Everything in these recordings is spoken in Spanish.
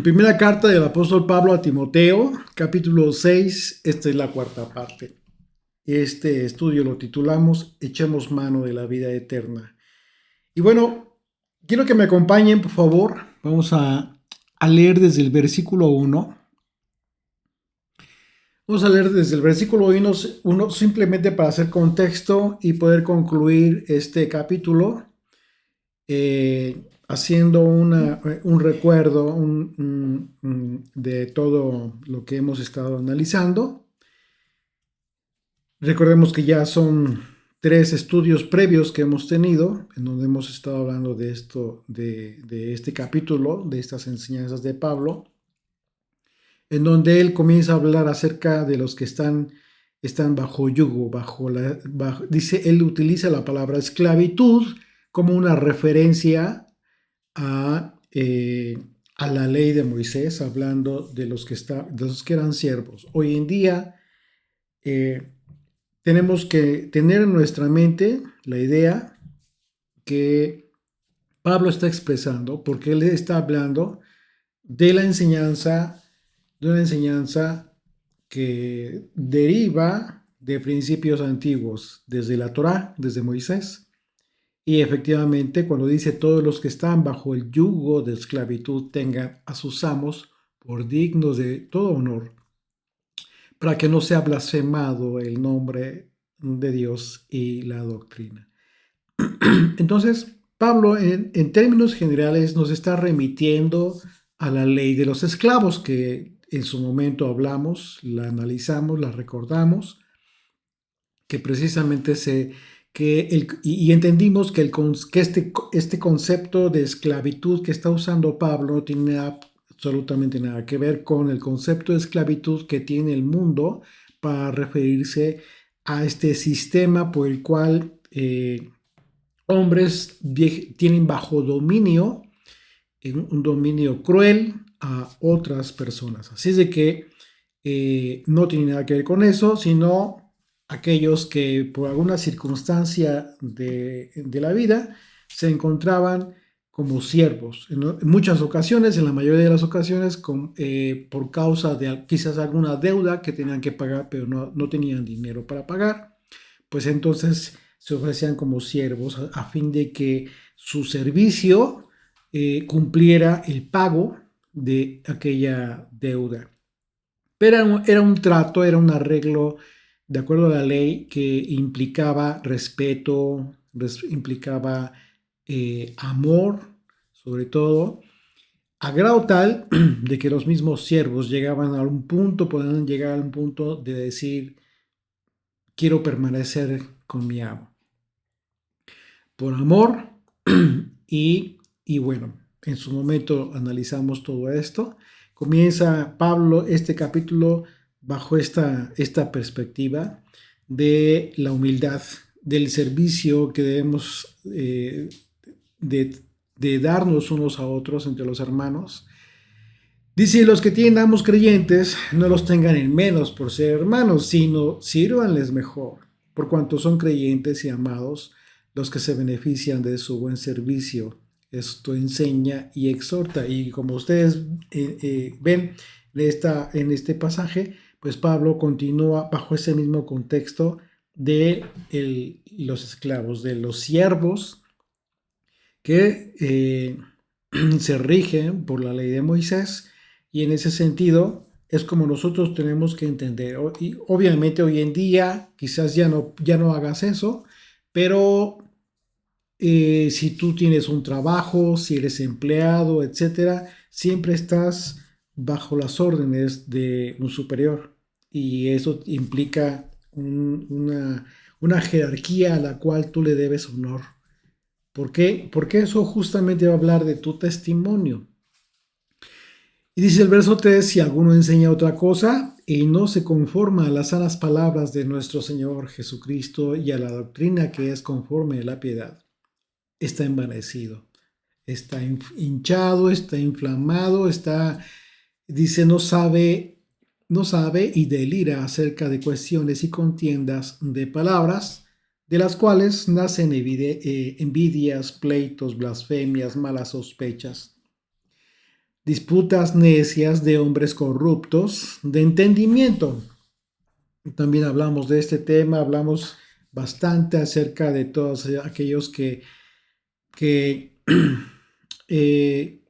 Primera carta del apóstol Pablo a Timoteo, capítulo 6. Esta es la cuarta parte. Este estudio lo titulamos Echemos mano de la vida eterna. Y bueno, quiero que me acompañen, por favor. Vamos a leer desde el versículo 1. Vamos a leer desde el versículo 1 simplemente para hacer contexto y poder concluir este capítulo. Haciendo un recuerdo de todo lo que hemos estado analizando. Recordemos que ya son 3 estudios previos que hemos tenido, en donde hemos estado hablando de esto, de este capítulo, de estas enseñanzas de Pablo, en donde él comienza a hablar acerca de los que están bajo yugo, dice, él utiliza la palabra esclavitud como una referencia a la ley de Moisés, hablando de los que eran siervos. Hoy en día tenemos que tener en nuestra mente la idea que Pablo está expresando, porque él está hablando de de una enseñanza que deriva de principios antiguos, desde la Torá, desde Moisés. Y efectivamente, cuando dice todos los que están bajo el yugo de esclavitud tengan a sus amos por dignos de todo honor, para que no sea blasfemado el nombre de Dios y la doctrina. Entonces, Pablo, en términos generales, nos está remitiendo a la ley de los esclavos, que en su momento hablamos, la analizamos, la recordamos, que precisamente y entendimos que este concepto de esclavitud que está usando Pablo no tiene absolutamente nada que ver con el concepto de esclavitud que tiene el mundo para referirse a este sistema por el cual hombres tienen bajo dominio, un dominio cruel a otras personas. Así es de que no tiene nada que ver con eso, sino aquellos que por alguna circunstancia de la vida se encontraban como siervos. En muchas ocasiones, en la mayoría de las ocasiones, por causa de quizás alguna deuda que tenían que pagar, pero no tenían dinero para pagar, pues entonces se ofrecían como siervos a fin de que su servicio cumpliera el pago de aquella deuda. Pero era un trato, era un arreglo de acuerdo a la ley que implicaba respeto, implicaba amor, sobre todo, a grado tal de que los mismos siervos podían llegar a un punto de decir, quiero permanecer con mi amo. Por amor y bueno, en su momento analizamos todo esto. Comienza Pablo este capítulo bajo esta perspectiva de la humildad, del servicio que debemos de darnos unos a otros entre los hermanos. Dice, los que tienen amos creyentes no los tengan en menos por ser hermanos, sino sírvanles mejor, por cuanto son creyentes y amados los que se benefician de su buen servicio. Esto enseña y exhorta. Y como ustedes ven en este pasaje, pues Pablo continúa bajo ese mismo contexto de los esclavos, de los siervos que se rigen por la ley de Moisés, y en ese sentido es como nosotros tenemos que entender. Y obviamente hoy en día quizás ya no hagas eso, pero si tú tienes un trabajo, si eres empleado, etcétera, siempre estás bajo las órdenes de un superior, y eso implica una jerarquía a la cual tú le debes honor. ¿Por qué? Porque eso justamente va a hablar de tu testimonio. Y dice el verso 3, si alguno enseña otra cosa y no se conforma a las sanas palabras de nuestro Señor Jesucristo y a la doctrina que es conforme a la piedad, está envanecido, está hinchado, está inflamado, dice, no sabe y delira acerca de cuestiones y contiendas de palabras, de las cuales nacen envidias, pleitos, blasfemias, malas sospechas. disputas necias de hombres corruptos de entendimiento. También hablamos de este tema, hablamos bastante acerca de todos aquellos que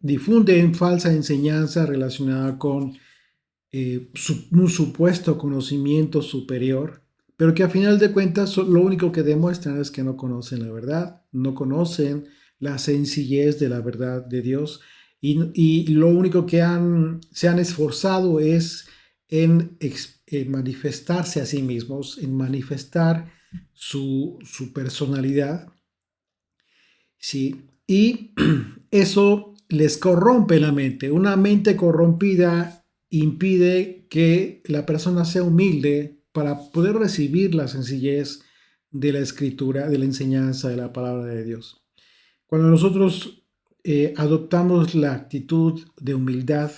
difunden falsa enseñanza relacionada con un supuesto conocimiento superior, pero que a final de cuentas lo único que demuestran es que no conocen la verdad, no conocen la sencillez de la verdad de Dios y lo único que se han esforzado es en manifestarse a sí mismos, en manifestar su personalidad, ¿sí? Y eso les corrompe la mente. Una mente corrompida impide que la persona sea humilde para poder recibir la sencillez de la escritura, de la enseñanza de la palabra de Dios. Cuando nosotros adoptamos la actitud de humildad,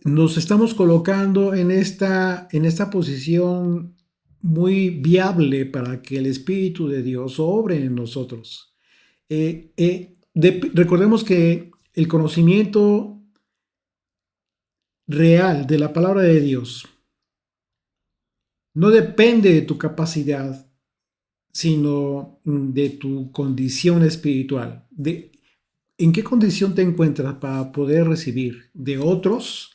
nos estamos colocando en esta posición muy viable para que el Espíritu de Dios obre en nosotros. Recordemos que el conocimiento real de la palabra de Dios no depende de tu capacidad, sino de tu condición espiritual. ¿En qué condición te encuentras para poder recibir de otros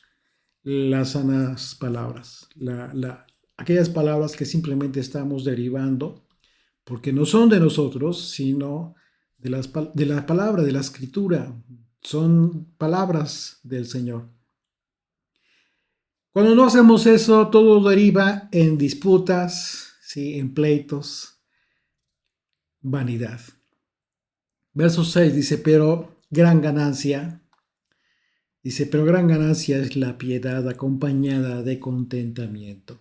las sanas palabras? Aquellas palabras que simplemente estamos derivando, porque no son de nosotros, sino de la palabra, de la escritura. Son palabras del Señor. Cuando no hacemos eso, todo deriva en disputas, ¿sí? En pleitos, vanidad. Verso 6 dice, pero gran ganancia es la piedad acompañada de contentamiento.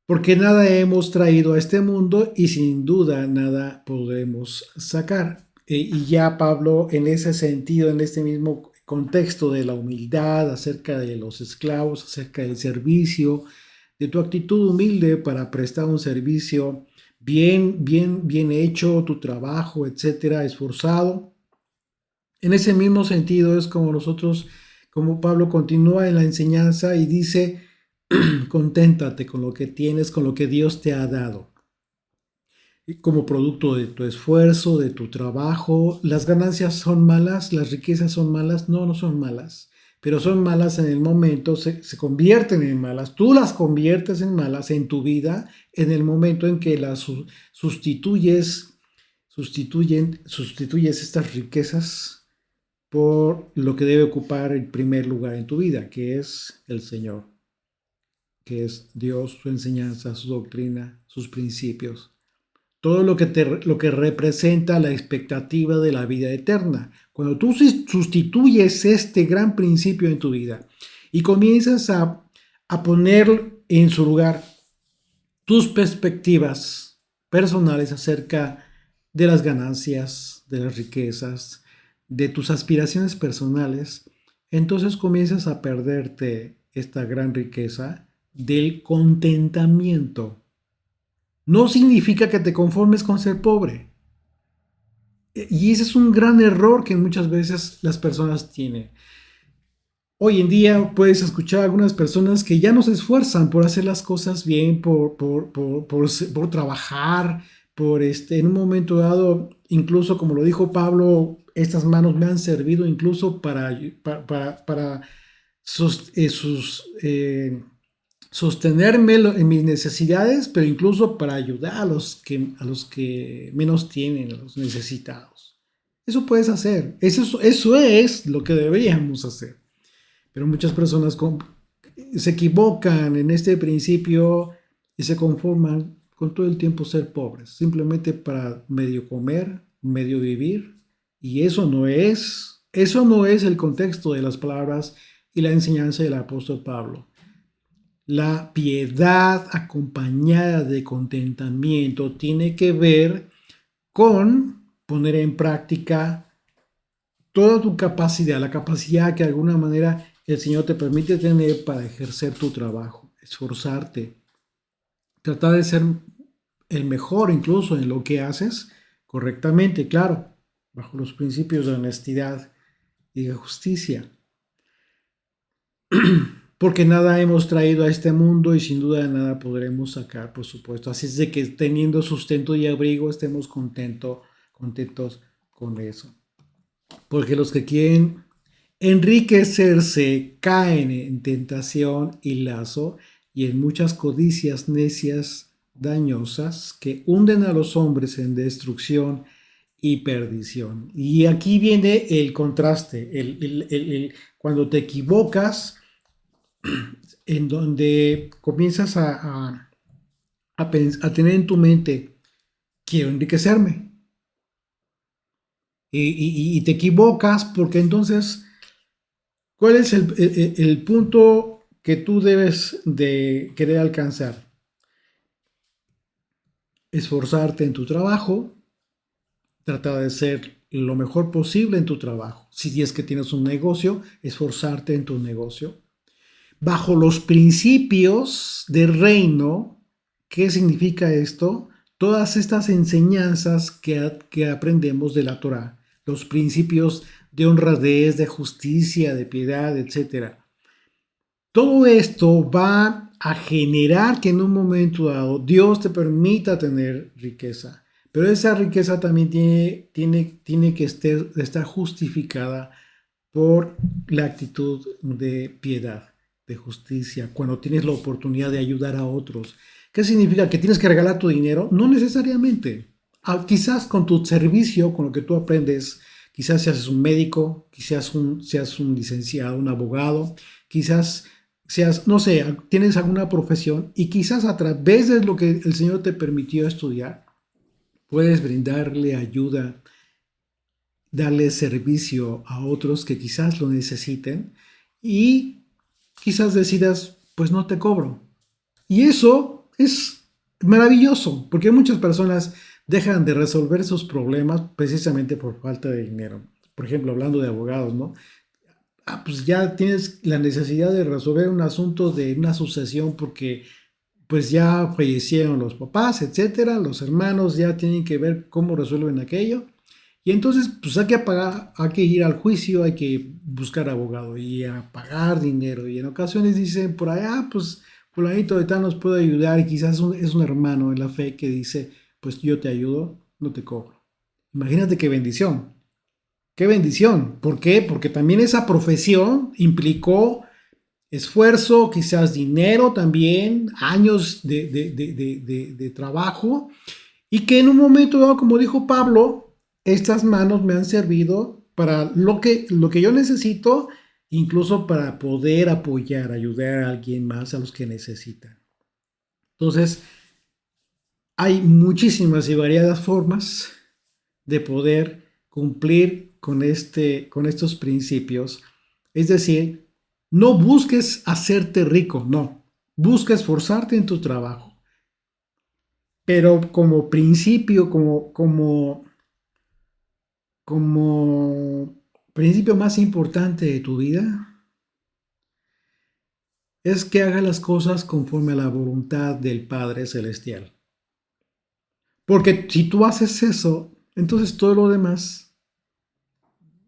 Porque nada hemos traído a este mundo y sin duda nada podremos sacar. Y ya Pablo, en ese sentido, en este mismo contexto de la humildad, acerca de los esclavos, acerca del servicio, de tu actitud humilde para prestar un servicio bien hecho, tu trabajo, etcétera, esforzado. En ese mismo sentido es como Pablo continúa en la enseñanza y dice, conténtate con lo que tienes, con lo que Dios te ha dado. Como producto de tu esfuerzo, de tu trabajo, ¿las ganancias son malas? ¿Las riquezas son malas? No, no son malas, pero son malas en el momento, se convierten en malas. Tú las conviertes en malas en tu vida en el momento en que las sustituyes estas riquezas por lo que debe ocupar el primer lugar en tu vida, que es el Señor, que es Dios, su enseñanza, su doctrina, sus principios. Todo lo que representa la expectativa de la vida eterna. Cuando tú sustituyes este gran principio en tu vida y comienzas a poner en su lugar tus perspectivas personales acerca de las ganancias, de las riquezas, de tus aspiraciones personales, entonces comienzas a perderte esta gran riqueza del contentamiento. No significa que te conformes con ser pobre. Y ese es un gran error que muchas veces las personas tienen. Hoy en día puedes escuchar a algunas personas que ya no se esfuerzan por hacer las cosas bien, por trabajar, en un momento dado, incluso como lo dijo Pablo, estas manos me han servido incluso para sostenerme en mis necesidades, pero incluso para ayudar a los que menos tienen, a los necesitados. Eso puedes hacer. Eso es lo que deberíamos hacer. Pero muchas personas se equivocan en este principio y se conforman con todo el tiempo ser pobres, simplemente para medio comer, medio vivir. Y eso no es el contexto de las palabras y la enseñanza del apóstol Pablo. La piedad acompañada de contentamiento tiene que ver con poner en práctica toda tu capacidad, la capacidad que de alguna manera el Señor te permite tener para ejercer tu trabajo, esforzarte, tratar de ser el mejor incluso en lo que haces correctamente, claro, bajo los principios de honestidad diga justicia. Porque nada hemos traído a este mundo y sin duda de nada podremos sacar, por supuesto. Así es de que teniendo sustento y abrigo estemos contentos con eso. Porque los que quieren enriquecerse caen en tentación y lazo y en muchas codicias necias dañosas que hunden a los hombres en destrucción y perdición. Y aquí viene el contraste, cuando te equivocas, en donde comienzas a tener en tu mente, quiero enriquecerme. Y te equivocas porque entonces, ¿cuál es el punto que tú debes de querer alcanzar? Esforzarte en tu trabajo, tratar de ser lo mejor posible en tu trabajo. Si es que tienes un negocio, esforzarte en tu negocio. Bajo los principios del reino. ¿Qué significa esto? Todas estas enseñanzas que aprendemos de la Torá, los principios de honradez, de justicia, de piedad, etcétera. Todo esto va a generar que en un momento dado Dios te permita tener riqueza. Pero esa riqueza también tiene que estar justificada por la actitud de piedad, de justicia, cuando tienes la oportunidad de ayudar a otros. ¿Qué significa? ¿Que tienes que regalar tu dinero? No necesariamente. Quizás con tu servicio, con lo que tú aprendes, quizás seas un médico, quizás seas un licenciado, un abogado, quizás seas, no sé, tienes alguna profesión y quizás a través de lo que el Señor te permitió estudiar, puedes brindarle ayuda, darle servicio a otros que quizás lo necesiten y quizás decidas, pues no te cobro. Y eso es maravilloso, porque muchas personas dejan de resolver sus problemas precisamente por falta de dinero. Por ejemplo, hablando de abogados, ¿no? Pues ya tienes la necesidad de resolver un asunto de una sucesión porque pues ya fallecieron los papás, etcétera, los hermanos ya tienen que ver cómo resuelven aquello. Y entonces, pues hay que ir al juicio, hay que buscar abogado y a pagar dinero. Y en ocasiones dicen por allá, pues fulanito de tal nos puede ayudar y quizás es un hermano en la fe que dice, pues yo te ayudo, no te cobro. Imagínate qué bendición. Qué bendición. ¿Por qué? Porque también esa profesión implicó esfuerzo, quizás dinero también, años de trabajo, y que en un momento dado, como dijo Pablo, estas manos me han servido para lo que yo necesito, incluso para poder apoyar, ayudar a alguien más, a los que necesitan. Entonces, hay muchísimas y variadas formas de poder cumplir con estos principios. Es decir, no busques hacerte rico, no. Busca esforzarte en tu trabajo. Pero como principio, como principio más importante de tu vida, es que hagas las cosas conforme a la voluntad del Padre Celestial. Porque si tú haces eso, entonces todo lo demás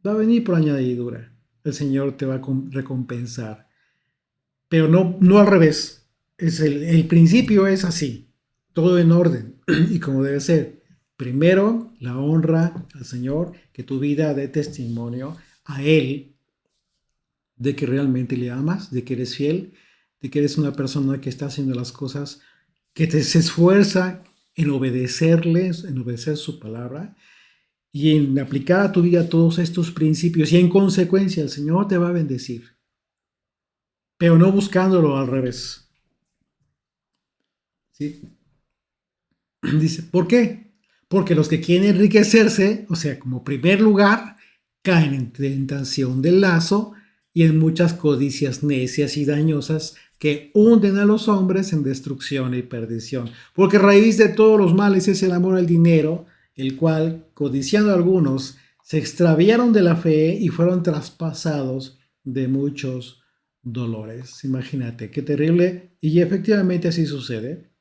va a venir por añadidura. El Señor te va a recompensar. Pero no al revés. El principio es así. Todo en orden y como debe ser. Primero, la honra al Señor, que tu vida dé testimonio a Él de que realmente le amas, de que eres fiel, de que eres una persona que está haciendo las cosas, que se esfuerza en obedecerles, en obedecer su palabra y en aplicar a tu vida todos estos principios y en consecuencia el Señor te va a bendecir, pero no buscándolo al revés. ¿Sí? Dice, ¿por qué? Porque los que quieren enriquecerse, o sea, como primer lugar, caen en tentación del lazo y en muchas codicias necias y dañosas que hunden a los hombres en destrucción y perdición. Porque raíz de todos los males es el amor al dinero, el cual, codiciando algunos, se extraviaron de la fe y fueron traspasados de muchos dolores. Imagínate, qué terrible. Y efectivamente así sucede.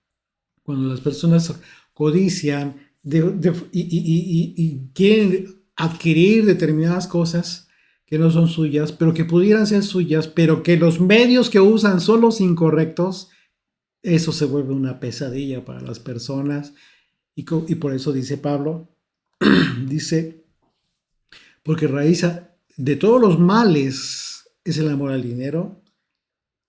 Cuando las personas codician y quieren adquirir determinadas cosas que no son suyas, pero que pudieran ser suyas, pero que los medios que usan son los incorrectos, eso se vuelve una pesadilla para las personas. Y por eso dice Pablo, dice, porque raíz de todos los males es el amor al dinero,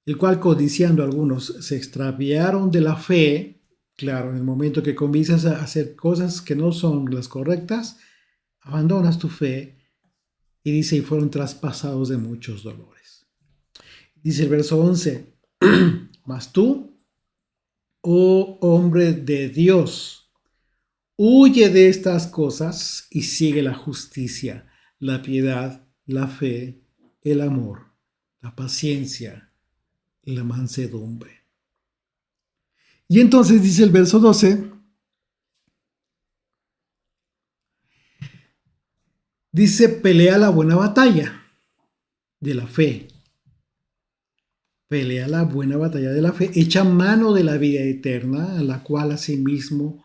el cual codiciando algunos se extraviaron de la fe. Claro, en el momento que comienzas a hacer cosas que no son las correctas, abandonas tu fe y dice, y fueron traspasados de muchos dolores. Dice el verso 11, mas tú, oh hombre de Dios, huye de estas cosas y sigue la justicia, la piedad, la fe, el amor, la paciencia y la mansedumbre. Y entonces dice el verso 12, dice, pelea la buena batalla de la fe. Pelea la buena batalla de la fe, echa mano de la vida eterna, a la cual asimismo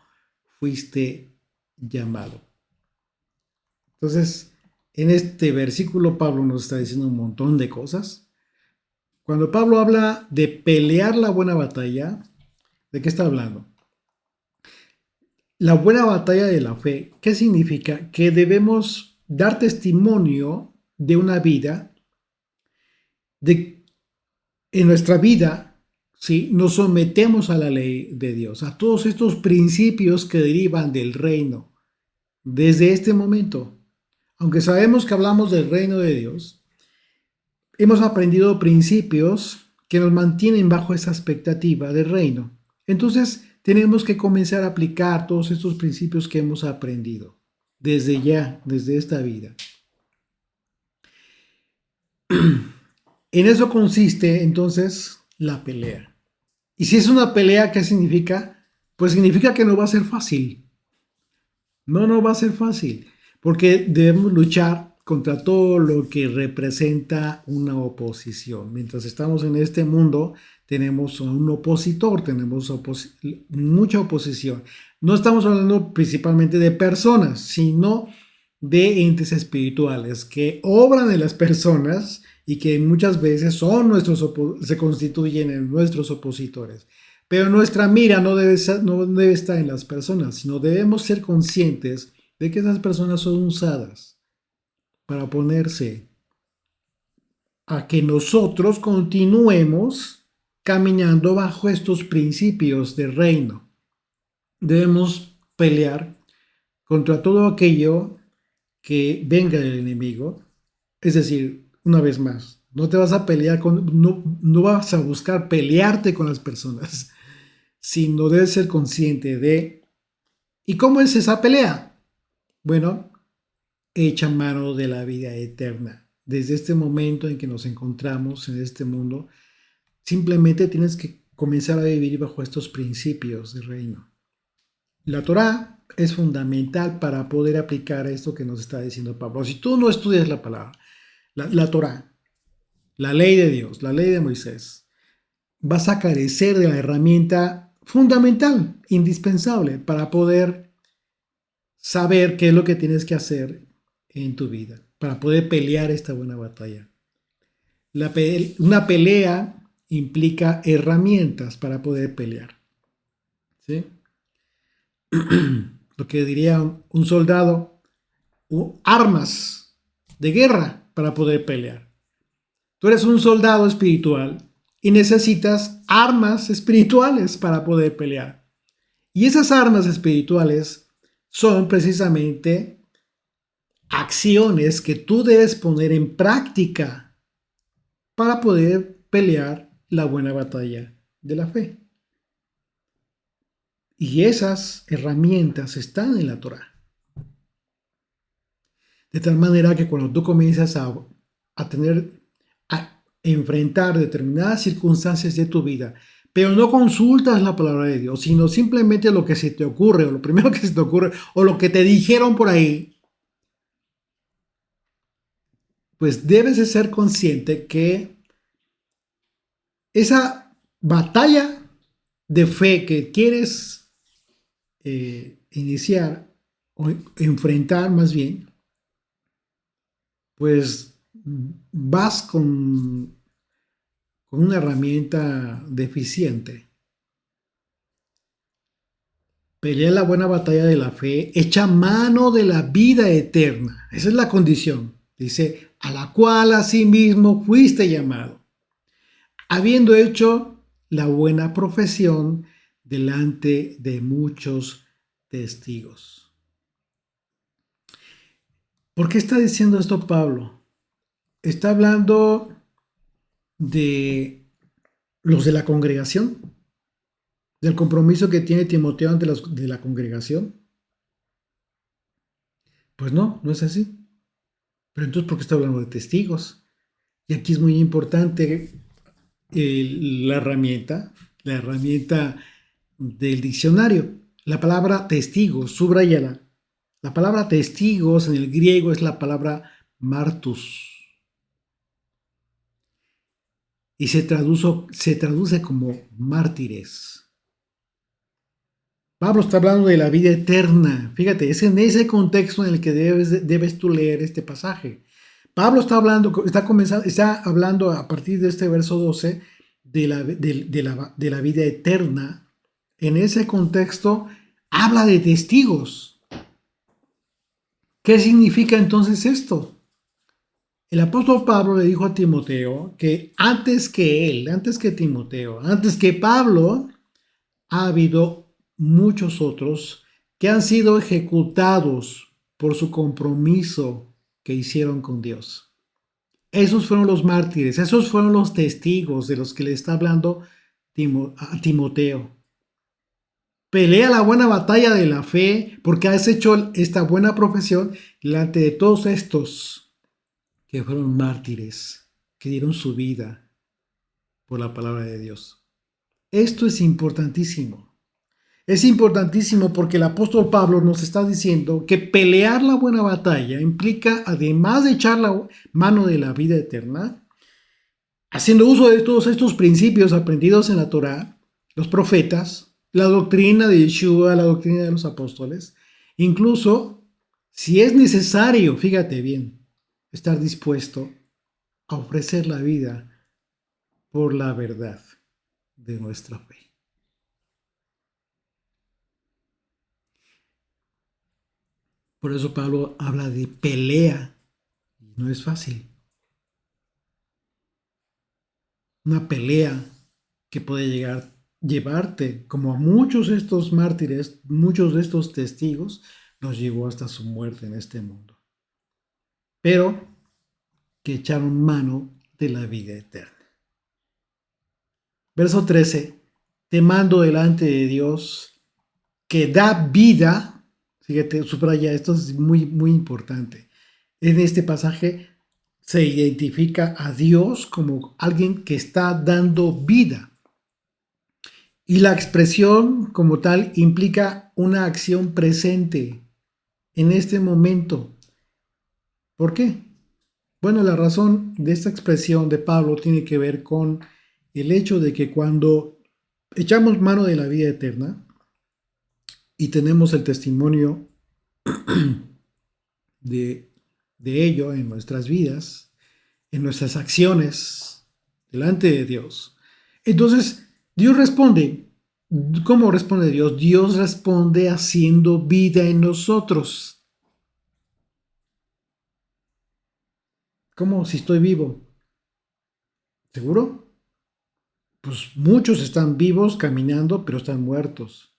fuiste llamado. Entonces, en este versículo Pablo nos está diciendo un montón de cosas. Cuando Pablo habla de pelear la buena batalla, ¿de qué está hablando? La buena batalla de la fe, ¿qué significa? Que debemos dar testimonio de una vida, de en nuestra vida, ¿sí? Nos sometemos a la ley de Dios, a todos estos principios que derivan del reino. Desde este momento, aunque sabemos que hablamos del reino de Dios, hemos aprendido principios que nos mantienen bajo esa expectativa del reino. Entonces, tenemos que comenzar a aplicar todos estos principios que hemos aprendido desde ya, desde esta vida. En eso consiste entonces la pelea. Y si es una pelea, ¿qué significa? Pues significa que no va a ser fácil. No va a ser fácil, porque debemos luchar contra todo lo que representa una oposición. Mientras estamos en este mundo, tenemos un opositor, tenemos mucha oposición. No estamos hablando principalmente de personas, sino de entes espirituales que obran en las personas y que muchas veces son se constituyen en nuestros opositores. Pero nuestra mira no debe estar en las personas, sino debemos ser conscientes de que esas personas son usadas para oponerse a que nosotros continuemos caminando bajo estos principios del reino. Debemos pelear contra todo aquello que venga del enemigo. Es decir, una vez más, no te vas a pelear no vas a buscar pelearte con las personas, sino debes ser consciente de, ¿y cómo es esa pelea? Bueno, echa mano de la vida eterna. Desde este momento en que nos encontramos en este mundo, simplemente tienes que comenzar a vivir bajo estos principios del reino. La Torá es fundamental para poder aplicar esto que nos está diciendo Pablo. Si tú no estudias la palabra, la Torá, la ley de Dios, la ley de Moisés, vas a carecer de la herramienta fundamental, indispensable, para poder saber qué es lo que tienes que hacer en tu vida, para poder pelear esta buena batalla. Una pelea implica herramientas para poder pelear, ¿sí? Lo que diría un soldado, armas de guerra para poder pelear. Tú eres un soldado espiritual y necesitas armas espirituales para poder pelear. Y esas armas espirituales son precisamente acciones que tú debes poner en práctica para poder pelear la buena batalla de la fe. Y esas herramientas están en la Torá. De tal manera que cuando tú comienzas a enfrentar determinadas circunstancias de tu vida, pero no consultas la palabra de Dios, sino simplemente lo que se te ocurre, o lo primero que se te ocurre, o lo que te dijeron por ahí, pues debes de ser consciente que esa batalla de fe que quieres iniciar, o enfrentar más bien, pues vas con una herramienta deficiente. Pelea la buena batalla de la fe, echa mano de la vida eterna. Esa es la condición. Dice, a la cual asimismo fuiste llamado, habiendo hecho la buena profesión delante de muchos testigos. ¿Por qué está diciendo esto Pablo? Está hablando de los de la congregación, del compromiso que tiene Timoteo ante de la congregación. Pues no, no es así. Pero entonces, ¿por qué está hablando de testigos? Y aquí es muy importante la herramienta del diccionario. La palabra testigos, subrayala. La palabra testigos en el griego es la palabra martus. Y se traduce como mártires. Pablo está hablando de la vida eterna. Fíjate, es en ese contexto en el que debes tú leer este pasaje. Pablo está hablando a partir de este verso 12 de la vida eterna. En ese contexto habla de testigos. ¿Qué significa entonces esto? El apóstol Pablo le dijo a Timoteo que antes que Timoteo, antes que Pablo, ha habido muchos otros que han sido ejecutados por su compromiso que hicieron con Dios. Esos fueron los mártires, esos fueron los testigos de los que le está hablando a Timoteo. Pelea la buena batalla de la fe porque has hecho esta buena profesión delante de todos estos que fueron mártires, que dieron su vida por la palabra de Dios. Esto es importantísimo. Es importantísimo porque el apóstol Pablo nos está diciendo que pelear la buena batalla implica, además de echar la mano de la vida eterna, haciendo uso de todos estos principios aprendidos en la Torá, los profetas, la doctrina de Yeshua, la doctrina de los apóstoles, incluso si es necesario, fíjate bien, estar dispuesto a ofrecer la vida por la verdad de nuestra fe. Por eso Pablo habla de pelea. No es fácil. Una pelea que puede llevarte, como a muchos de estos mártires, muchos de estos testigos, los llevó hasta su muerte en este mundo. Pero que echaron mano de la vida eterna. Verso 13. Te mando delante de Dios que da vida. Fíjate, subraya, esto es muy, muy importante. En este pasaje se identifica a Dios como alguien que está dando vida. Y la expresión como tal implica una acción presente en este momento. ¿Por qué? Bueno, la razón de esta expresión de Pablo tiene que ver con el hecho de que cuando echamos mano de la vida eterna y tenemos el testimonio de ello en nuestras vidas, en nuestras acciones delante de Dios, entonces Dios responde. ¿Cómo responde Dios? Dios responde haciendo vida en nosotros. ¿Cómo si estoy vivo? ¿Seguro? Pues muchos están vivos caminando, pero están muertos.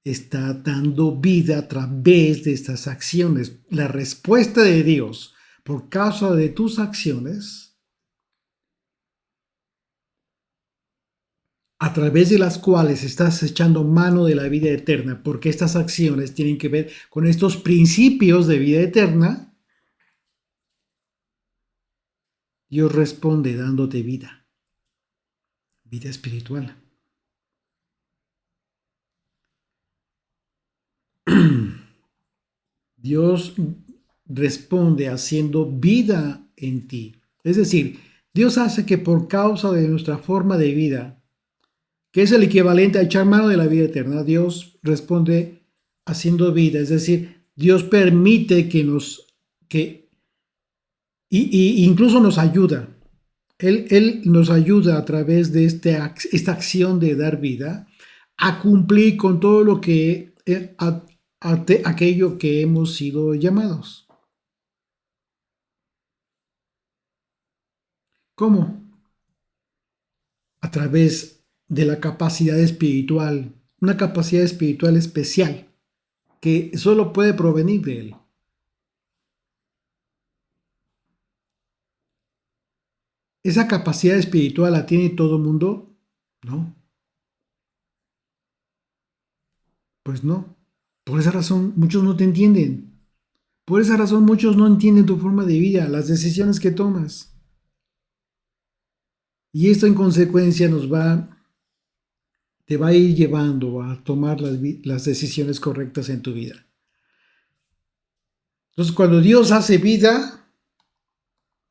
Está dando vida a través de estas acciones. La respuesta de Dios por causa de tus acciones, a través de las cuales estás echando mano de la vida eterna, porque estas acciones tienen que ver con estos principios de vida eterna, Dios responde dándote vida espiritual. Dios responde haciendo vida en ti. Es decir, Dios hace que por causa de nuestra forma de vida, que es el equivalente a echar mano de la vida eterna, Dios responde haciendo vida. Es decir, Dios permite que y incluso nos ayuda. Él nos ayuda a través de esta acción de dar vida a cumplir con todo lo que aquello que hemos sido llamados. ¿Cómo? A través de la capacidad espiritual, una capacidad espiritual especial que solo puede provenir de Él. ¿Esa capacidad espiritual la tiene todo el mundo? No, pues no. Por esa razón muchos no te entienden. Por esa razón muchos no entienden tu forma de vida, las decisiones que tomas. Y esto en consecuencia te va a ir llevando a tomar las decisiones correctas en tu vida. Entonces, cuando Dios hace vida,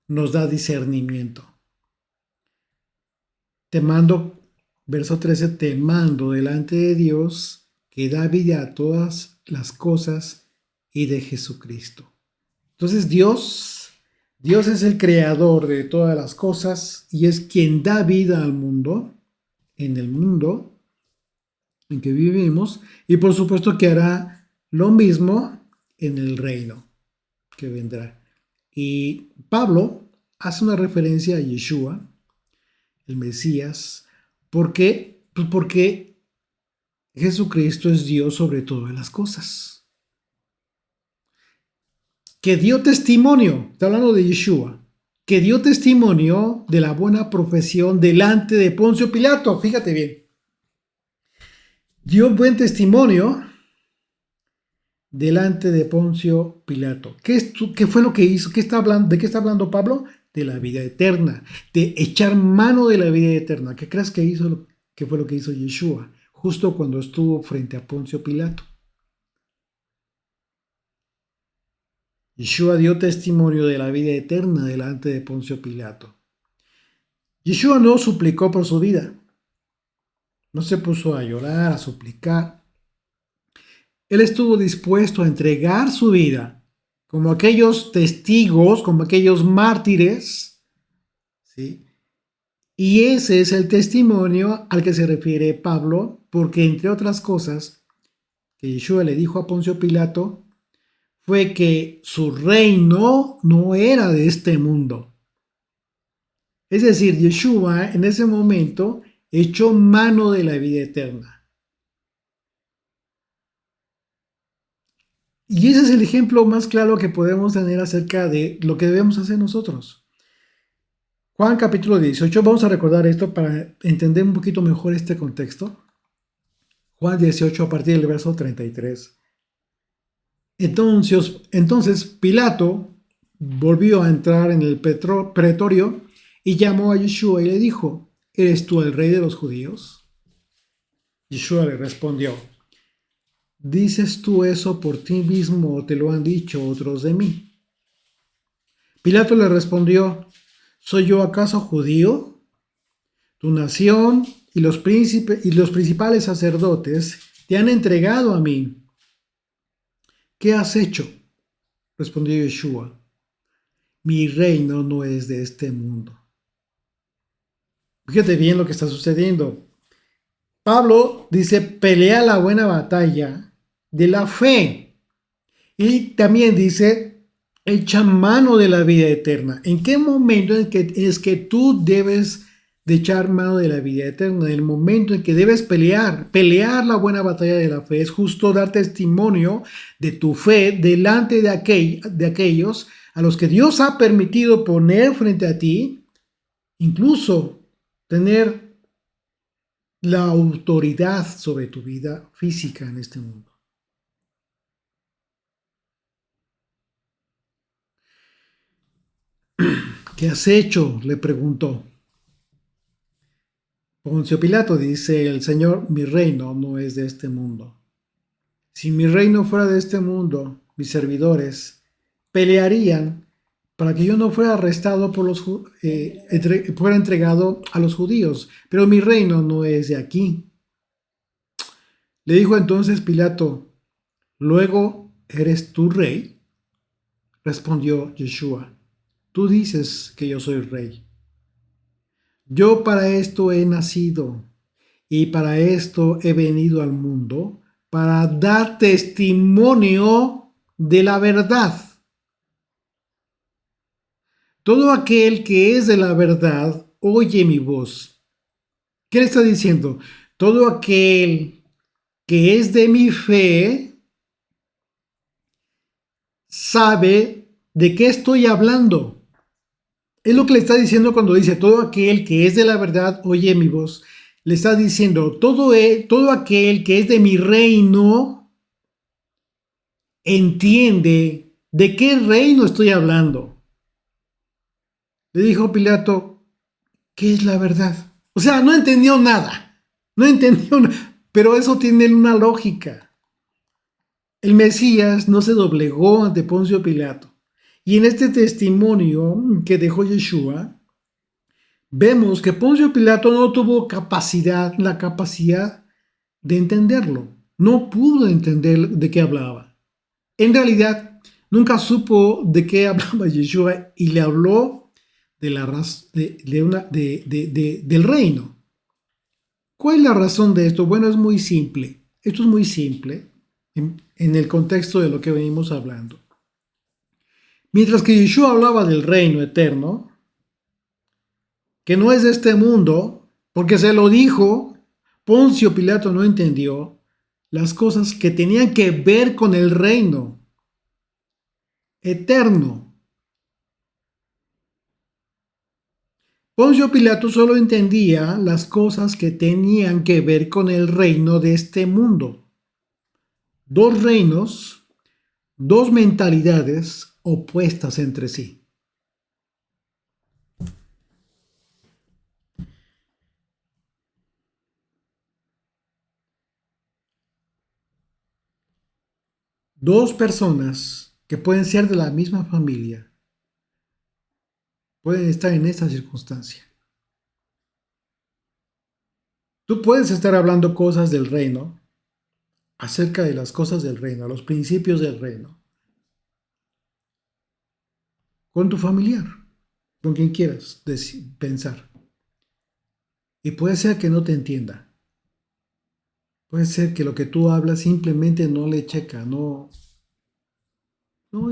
nos da discernimiento. Te mando, verso 13, te mando delante de Dios que da vida a todas las cosas y de Jesucristo. Entonces, Dios es el creador de todas las cosas y es quien da vida al mundo, en el mundo en que vivimos, y por supuesto que hará lo mismo en el reino que vendrá. Y Pablo hace una referencia a Yeshua, el Mesías. ¿Por qué? Pues porque Jesucristo es Dios sobre todas las cosas. Que dio testimonio, está hablando de Yeshua, que dio testimonio de la buena profesión delante de Poncio Pilato. Fíjate bien. Dio buen testimonio delante de Poncio Pilato. ¿Qué fue lo que hizo? ¿De qué está hablando Pablo? De la vida eterna, de echar mano de la vida eterna. ¿Qué crees que hizo? ¿Qué fue lo que hizo Yeshua? Justo cuando estuvo frente a Poncio Pilato. Yeshua dio testimonio de la vida eterna delante de Poncio Pilato. Yeshua no suplicó por su vida. No se puso a llorar, a suplicar. Él estuvo dispuesto a entregar su vida como aquellos testigos, como aquellos mártires, ¿sí? Y ese es el testimonio al que se refiere Pablo, porque entre otras cosas que Yeshua le dijo a Poncio Pilato fue que su reino no era de este mundo. Es decir, Yeshua en ese momento echó mano de la vida eterna. Y ese es el ejemplo más claro que podemos tener acerca de lo que debemos hacer nosotros. Juan capítulo 18, vamos a recordar esto para entender un poquito mejor este contexto. Juan 18 a partir del verso 33. Entonces Pilato volvió a entrar en el pretorio y llamó a Yeshua y le dijo, ¿eres tú el rey de los judíos? Yeshua le respondió, ¿dices tú eso por ti mismo o te lo han dicho otros de mí? Pilato le respondió, ¿soy yo acaso judío? Tu nación y los principales sacerdotes te han entregado a mí. ¿Qué has hecho? Respondió Yeshua. Mi reino no es de este mundo. Fíjate bien lo que está sucediendo. Pablo dice, pelea la buena batalla de la fe. Y también dice, echa mano de la vida eterna. ¿En qué momento es que tú debes de echar mano de la vida eterna? En el momento en que debes pelear la buena batalla de la fe, es justo dar testimonio de tu fe delante de aquellos a los que Dios ha permitido poner frente a ti, incluso tener la autoridad sobre tu vida física en este mundo. ¿Qué has hecho?, le preguntó. Poncio Pilato dice, el Señor, mi reino no es de este mundo. Si mi reino fuera de este mundo, mis servidores pelearían para que yo no fuera arrestado fuera entregado a los judíos, pero mi reino no es de aquí. Le dijo entonces Pilato, ¿luego eres tú rey? Respondió Yeshua, tú dices que yo soy rey. Yo para esto he nacido y para esto he venido al mundo, para dar testimonio de la verdad. Todo aquel que es de la verdad oye mi voz. ¿Qué le está diciendo? Todo aquel que es de mi fe sabe de qué estoy hablando. Es lo que le está diciendo cuando dice, todo aquel que es de la verdad oye mi voz. Le está diciendo, todo aquel que es de mi reino entiende de qué reino estoy hablando. Le dijo Pilato, ¿qué es la verdad? O sea, no entendió nada. No entendió nada. Pero eso tiene una lógica. El Mesías no se doblegó ante Poncio Pilato. Y en este testimonio que dejó Yeshua, vemos que Poncio Pilato no tuvo la capacidad de entenderlo. No pudo entender de qué hablaba. En realidad, nunca supo de qué hablaba Yeshua y le habló de la del reino. ¿Cuál es la razón de esto? Bueno, es muy simple. Esto es muy simple en el contexto de lo que venimos hablando. Mientras que Yeshua hablaba del reino eterno, que no es de este mundo, porque se lo dijo, Poncio Pilato no entendió las cosas que tenían que ver con el reino eterno. Poncio Pilato solo entendía las cosas que tenían que ver con el reino de este mundo. Dos reinos, dos mentalidades opuestas entre sí. Dos personas que pueden ser de la misma familia pueden estar en esta circunstancia. Tú puedes estar hablando cosas del reino, acerca de las cosas del reino, los principios del reino, con tu familiar, con quien quieras pensar. Y puede ser que no te entienda. Puede ser que lo que tú hablas simplemente no le checa, no,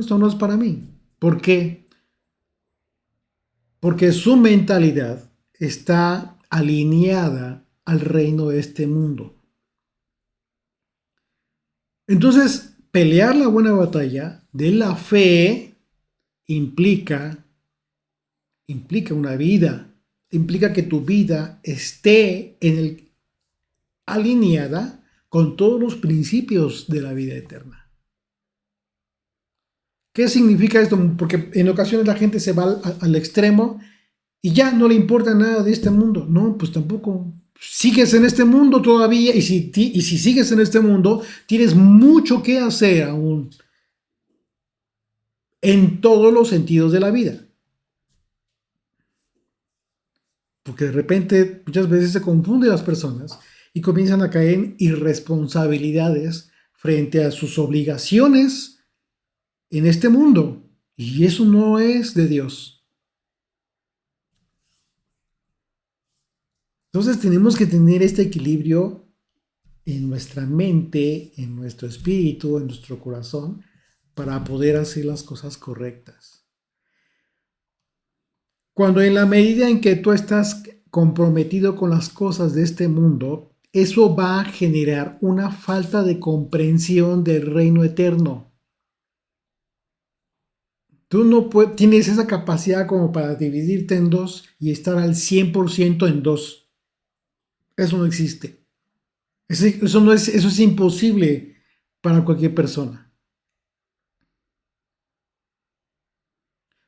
esto no es para mí. ¿Por qué? Porque su mentalidad está alineada al reino de este mundo. Entonces, pelear la buena batalla de la fe implica una vida, implica que tu vida esté alineada con todos los principios de la vida eterna. ¿Qué significa esto? Porque en ocasiones la gente se va al extremo y ya no le importa nada de este mundo. No, pues tampoco. Sigues en este mundo todavía y si sigues en este mundo, tienes mucho que hacer aún en todos los sentidos de la vida. Porque de repente muchas veces se confunden las personas y comienzan a caer en irresponsabilidades frente a sus obligaciones en este mundo. Y eso no es de Dios. Entonces tenemos que tener este equilibrio en nuestra mente, en nuestro espíritu, en nuestro corazón, para poder hacer las cosas correctas. Cuando en la medida en que tú estás comprometido con las cosas de este mundo, eso va a generar una falta de comprensión del reino eterno. Tú no tienes esa capacidad como para dividirte en dos y estar al 100% en dos. Eso no existe. Eso es imposible para cualquier persona.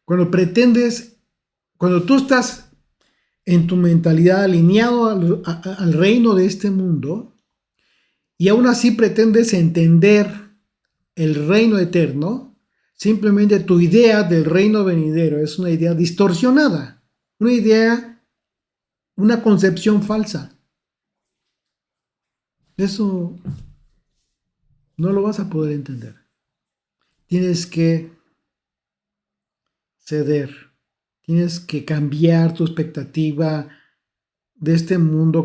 Cuando cuando tú estás en tu mentalidad alineado al reino de este mundo y aún así pretendes entender el reino eterno, simplemente tu idea del reino venidero es una idea distorsionada, una concepción falsa. Eso no lo vas a poder entender. Tienes que ceder, Tienes que cambiar tu expectativa de este mundo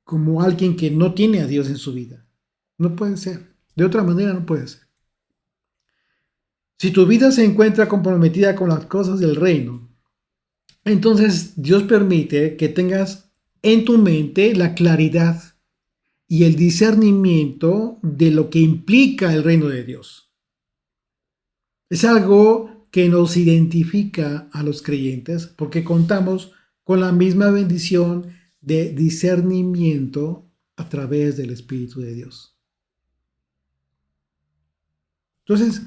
como alguien que no tiene a Dios en su vida. No puede ser. De otra manera no puede ser. Si tu vida se encuentra comprometida con las cosas del reino, entonces Dios permite que tengas en tu mente la claridad y el discernimiento de lo que implica el reino de Dios. Es algo que nos identifica a los creyentes porque contamos con la misma bendición de discernimiento a través del Espíritu de Dios. Entonces,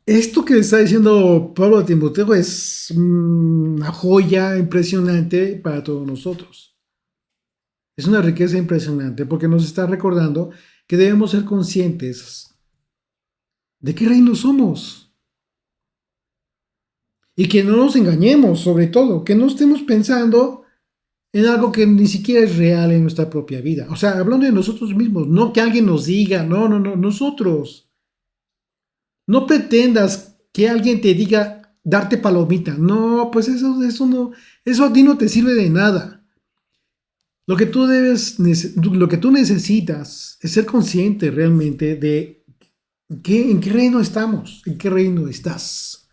esto que está diciendo Pablo a Timoteo es una joya impresionante para todos nosotros. Es una riqueza impresionante porque nos está recordando que debemos ser conscientes de qué reino somos. Y que no nos engañemos, sobre todo, que no estemos pensando en algo que ni siquiera es real en nuestra propia vida. O sea, hablando de nosotros mismos, no que alguien nos diga, no, nosotros. No pretendas que alguien te diga darte palomita. No, pues eso no, eso a ti no te sirve de nada. Lo que tú necesitas es ser consciente realmente de en qué reino estamos, en qué reino estás.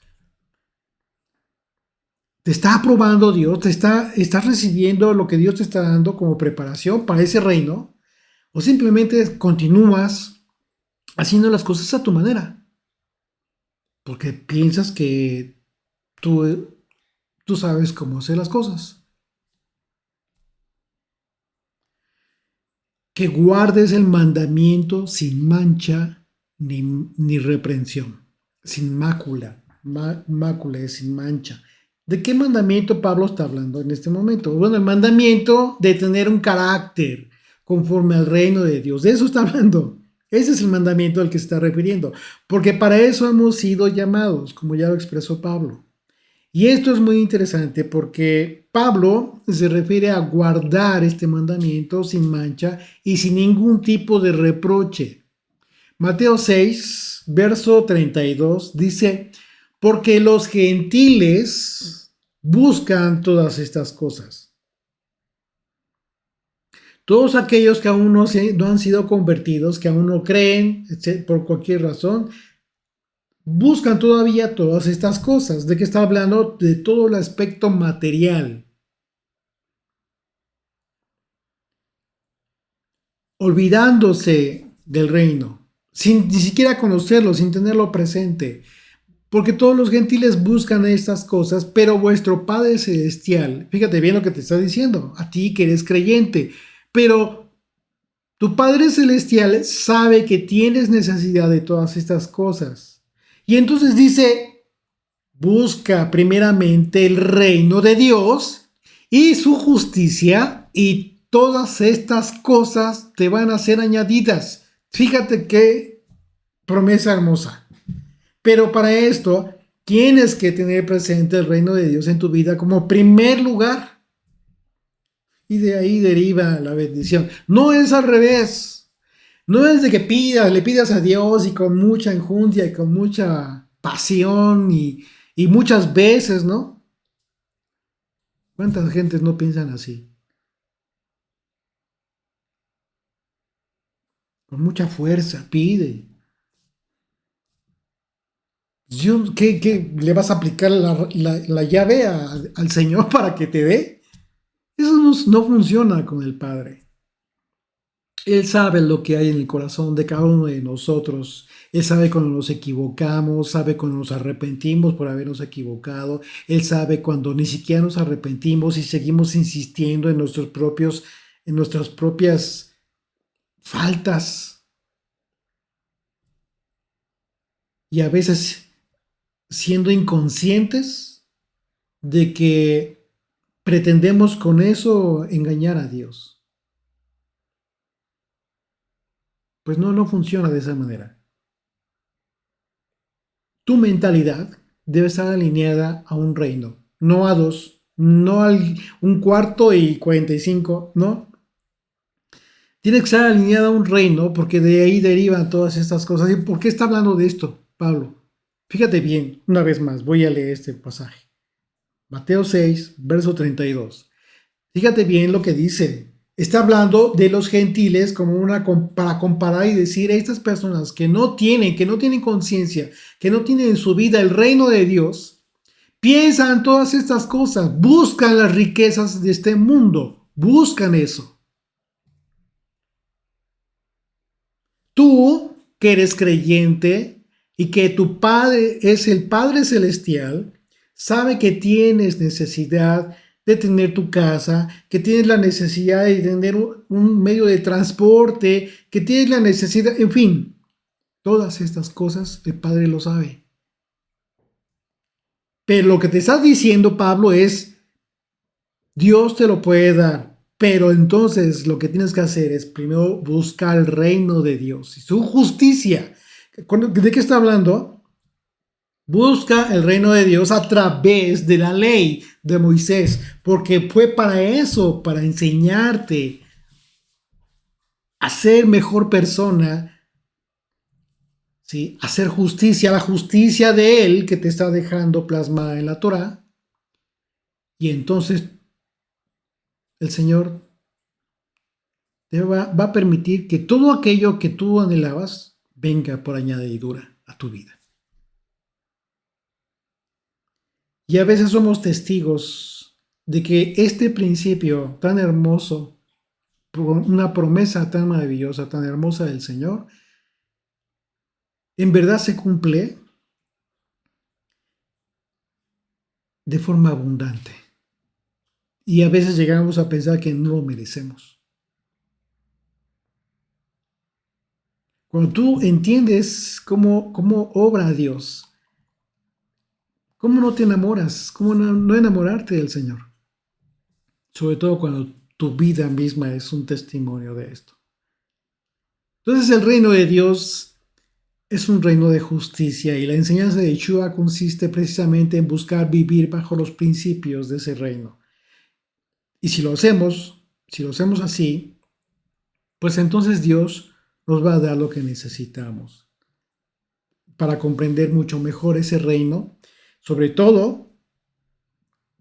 Te está aprobando Dios, estás recibiendo lo que Dios te está dando como preparación para ese reino, o simplemente continúas haciendo las cosas a tu manera, porque piensas que tú sabes cómo hacer las cosas. Que guardes el mandamiento sin mancha ni reprensión, sin mácula, mácula es sin mancha. ¿De qué mandamiento Pablo está hablando en este momento? Bueno, el mandamiento de tener un carácter conforme al reino de Dios. De eso está hablando. Ese es el mandamiento al que se está refiriendo. Porque para eso hemos sido llamados, como ya lo expresó Pablo. Y esto es muy interesante porque Pablo se refiere a guardar este mandamiento sin mancha y sin ningún tipo de reproche. Mateo 6, verso 32 dice, porque los gentiles buscan todas estas cosas. Todos aquellos que aún no han sido convertidos, que aún no creen, por cualquier razón, buscan todavía todas estas cosas. ¿De qué está hablando? De todo el aspecto material. Olvidándose del reino, sin ni siquiera conocerlo, sin tenerlo presente. Porque todos los gentiles buscan estas cosas, pero vuestro Padre Celestial, fíjate bien lo que te está diciendo, a ti que eres creyente, pero tu Padre Celestial sabe que tienes necesidad de todas estas cosas. Y entonces dice, busca primeramente el reino de Dios y su justicia y todas estas cosas te van a ser añadidas. Fíjate qué promesa hermosa. Pero para esto tienes que tener presente el reino de Dios en tu vida como primer lugar. Y de ahí deriva la bendición. No es al revés. No es de que le pidas a Dios y con mucha enjundia y con mucha pasión y muchas veces, ¿no? ¿Cuántas gentes no piensan así? Con mucha fuerza, pide. ¿Qué le vas a aplicar la llave al Señor para que te dé? Eso no funciona con el Padre. Él sabe lo que hay en el corazón de cada uno de nosotros. Él sabe cuando nos equivocamos, sabe cuando nos arrepentimos por habernos equivocado. Él sabe cuando ni siquiera nos arrepentimos y seguimos insistiendo en nuestras propias faltas. Y a veces siendo inconscientes de que pretendemos con eso engañar a Dios. Pues no funciona de esa manera. Tu mentalidad debe estar alineada a un reino, no a dos, no a un cuarto y 45, no. Tiene que estar alineada a un reino porque de ahí derivan todas estas cosas. ¿Y por qué está hablando de esto, Pablo? Fíjate bien, una vez más, voy a leer este pasaje. Mateo 6, verso 32. Fíjate bien lo que dice. Está hablando de los gentiles como para comparar y decir a estas personas que no tienen conciencia, que no tienen en su vida el reino de Dios, piensan todas estas cosas, buscan las riquezas de este mundo, buscan eso. Tú, que eres creyente y que tu Padre es el Padre Celestial, sabe que tienes necesidad de tener tu casa, que tienes la necesidad de tener un medio de transporte, que tienes la necesidad, en fin, todas estas cosas el Padre lo sabe. Pero lo que te está diciendo Pablo es, Dios te lo puede dar, pero entonces lo que tienes que hacer es primero buscar el reino de Dios y su justicia. ¿De qué está hablando? Busca el reino de Dios a través de la ley de Moisés, porque fue para eso, para enseñarte a ser mejor persona, ¿sí? A hacer justicia, la justicia de Él que te está dejando plasmada en la Torá. Y entonces el Señor te va a permitir que todo aquello que tú anhelabas venga por añadidura a tu vida. Y a veces somos testigos de que este principio tan hermoso, una promesa tan maravillosa, tan hermosa del Señor, en verdad se cumple de forma abundante. Y a veces llegamos a pensar que no lo merecemos. Cuando tú entiendes cómo obra Dios, ¿cómo no te enamoras? ¿Cómo no enamorarte del Señor? Sobre todo cuando tu vida misma es un testimonio de esto. Entonces el reino de Dios es un reino de justicia y la enseñanza de Yeshua consiste precisamente en buscar vivir bajo los principios de ese reino. Y si lo hacemos así, pues entonces Dios nos va a dar lo que necesitamos para comprender mucho mejor ese reino, sobre todo,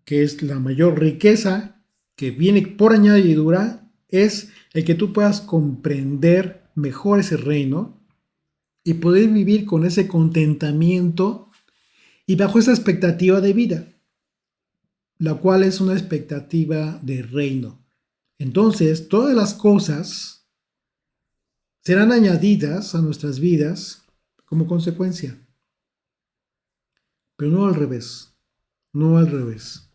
que es la mayor riqueza que viene por añadidura, es el que tú puedas comprender mejor ese reino y poder vivir con ese contentamiento y bajo esa expectativa de vida, la cual es una expectativa de reino. Entonces, todas las cosas serán añadidas a nuestras vidas como consecuencia, pero no al revés, no al revés.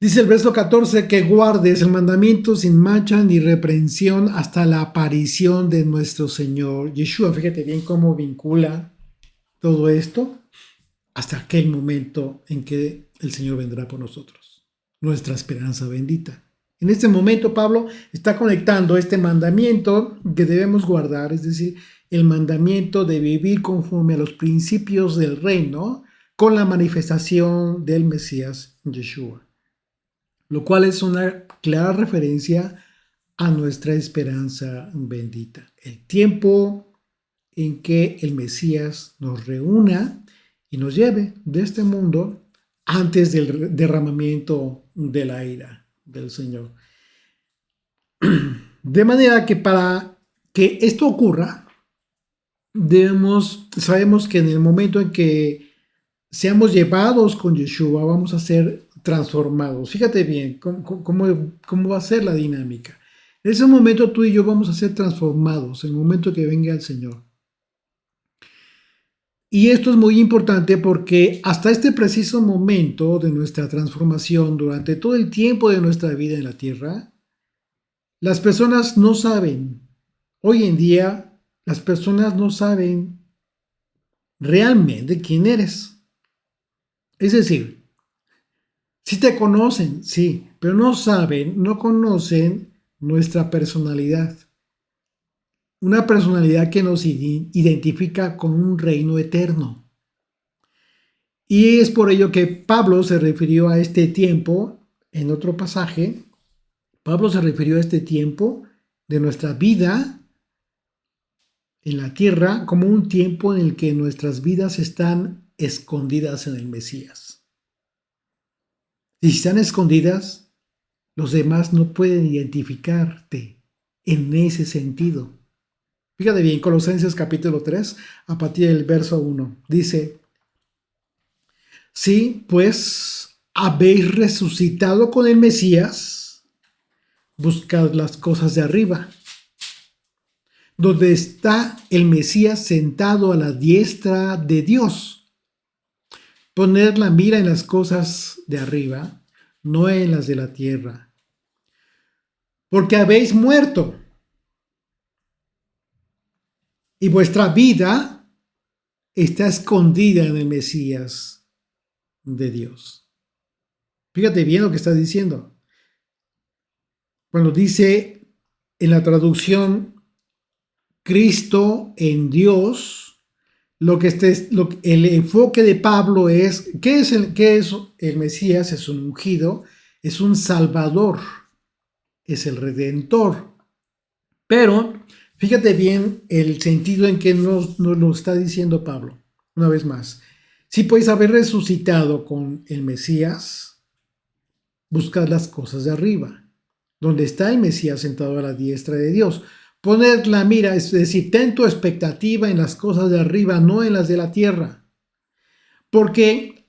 Dice el verso 14 que guardes el mandamiento sin mancha ni reprensión hasta la aparición de nuestro Señor Yeshua. Fíjate bien cómo vincula todo esto hasta aquel momento en que el Señor vendrá por nosotros. Nuestra esperanza bendita. En este momento Pablo está conectando este mandamiento que debemos guardar, es decir, el mandamiento de vivir conforme a los principios del reino con la manifestación del Mesías Yeshua, lo cual es una clara referencia a nuestra esperanza bendita. El tiempo en que el Mesías nos reúna y nos lleve de este mundo antes del derramamiento de la ira del Señor. De manera que para que esto ocurra, sabemos que en el momento en que seamos llevados con Yeshua, vamos a ser transformados. Fíjate bien cómo va a ser la dinámica. En ese momento tú y yo vamos a ser transformados, en el momento que venga el Señor. Y esto es muy importante porque hasta este preciso momento de nuestra transformación, durante todo el tiempo de nuestra vida en la tierra, las personas no saben. Hoy en día, las personas no saben realmente quién eres. Es decir, sí te conocen, sí, pero no conocen nuestra personalidad. Una personalidad que nos identifica con un reino eterno. Y es por ello que Pablo se refirió a este tiempo, en otro pasaje, Pablo se refirió a este tiempo de nuestra vida en la tierra como un tiempo en el que nuestras vidas están escondidas en el Mesías. Y si están escondidas, los demás no pueden identificarte en ese sentido. Fíjate bien, Colosenses capítulo 3, a partir del verso 1, dice: sí, pues habéis resucitado con el Mesías, buscad las cosas de arriba, donde está el Mesías sentado a la diestra de Dios. Poned la mira en las cosas de arriba, no en las de la tierra, porque habéis muerto y vuestra vida está escondida en el Mesías de Dios. Fíjate bien lo que está diciendo. Cuando dice en la traducción Cristo en Dios, el enfoque de Pablo es, ¿qué es el Mesías? Es un ungido, es un salvador, es el redentor. Pero fíjate bien el sentido en que nos lo está diciendo Pablo. Una vez más, si podéis haber resucitado con el Mesías, buscad las cosas de arriba, donde está el Mesías sentado a la diestra de Dios. Poned la mira, es decir, ten tu expectativa en las cosas de arriba, no en las de la tierra. Porque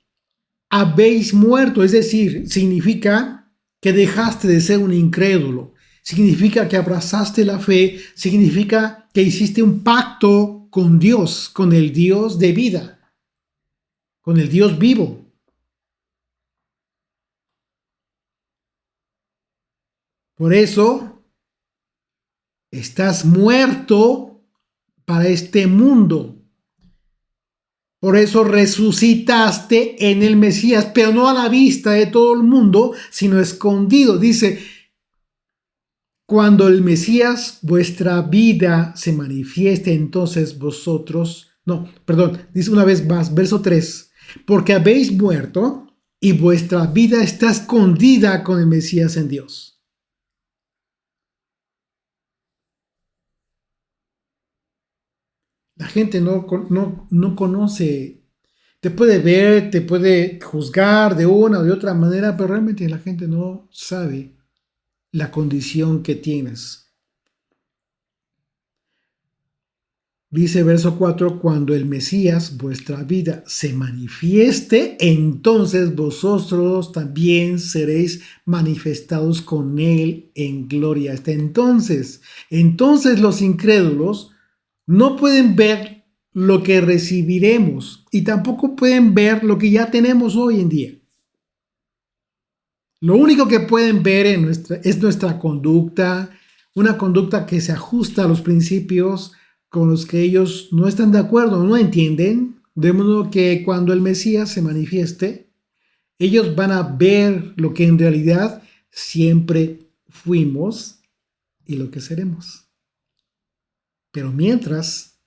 habéis muerto, es decir, significa que dejaste de ser un incrédulo, significa que abrazaste la fe, significa que hiciste un pacto con Dios, con el Dios de vida, con el Dios vivo. Por eso estás muerto para este mundo. Por eso resucitaste en el Mesías, pero no a la vista de todo el mundo, sino escondido. Dice, cuando el Mesías, vuestra vida, se manifieste, entonces dice una vez más, verso 3, porque habéis muerto y vuestra vida está escondida con el Mesías en Dios. La gente no conoce, te puede ver, te puede juzgar de una o de otra manera, pero realmente la gente no sabe la condición que tienes. Dice verso 4, cuando el Mesías, vuestra vida, se manifieste, entonces vosotros también seréis manifestados con él en gloria. Hasta entonces los incrédulos no pueden ver lo que recibiremos y tampoco pueden ver lo que ya tenemos hoy en día. Lo único que pueden ver es nuestra conducta, una conducta que se ajusta a los principios con los que ellos no están de acuerdo, no entienden, de modo que cuando el Mesías se manifieste, ellos van a ver lo que en realidad siempre fuimos y lo que seremos. Pero mientras,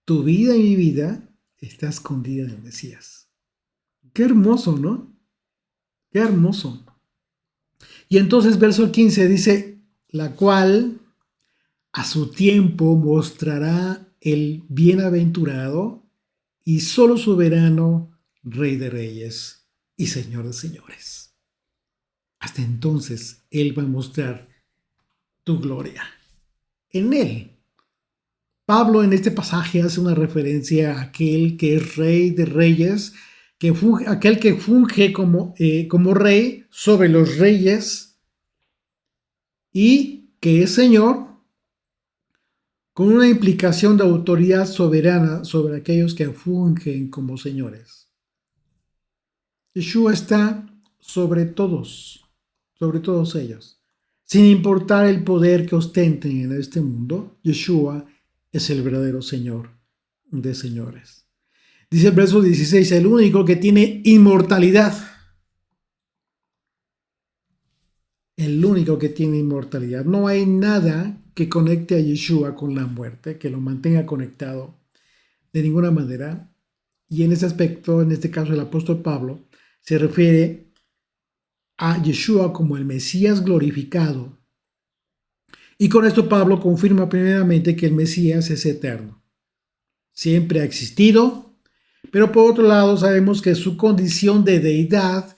tu vida y mi vida está escondida en el Mesías. Qué hermoso, ¿no? Qué hermoso. Y entonces verso 15 dice, la cual a su tiempo mostrará el bienaventurado y solo soberano Rey de Reyes y Señor de Señores. Hasta entonces Él va a mostrar tu gloria en Él. Pablo en este pasaje hace una referencia a aquel que es Rey de Reyes, aquel que funge como rey sobre los reyes y que es Señor, con una implicación de autoridad soberana sobre aquellos que fungen como señores. Yeshua está sobre todos ellos. Sin importar el poder que ostenten en este mundo, Yeshua es el verdadero Señor de señores. Dice el verso 16, el único que tiene inmortalidad. El único que tiene inmortalidad. No hay nada que conecte a Yeshua con la muerte, que lo mantenga conectado de ninguna manera. Y en ese aspecto, en este caso el apóstol Pablo, se refiere a Yeshua como el Mesías glorificado. Y con esto Pablo confirma primeramente que el Mesías es eterno. siempre ha existido, pero por otro lado sabemos que su condición de deidad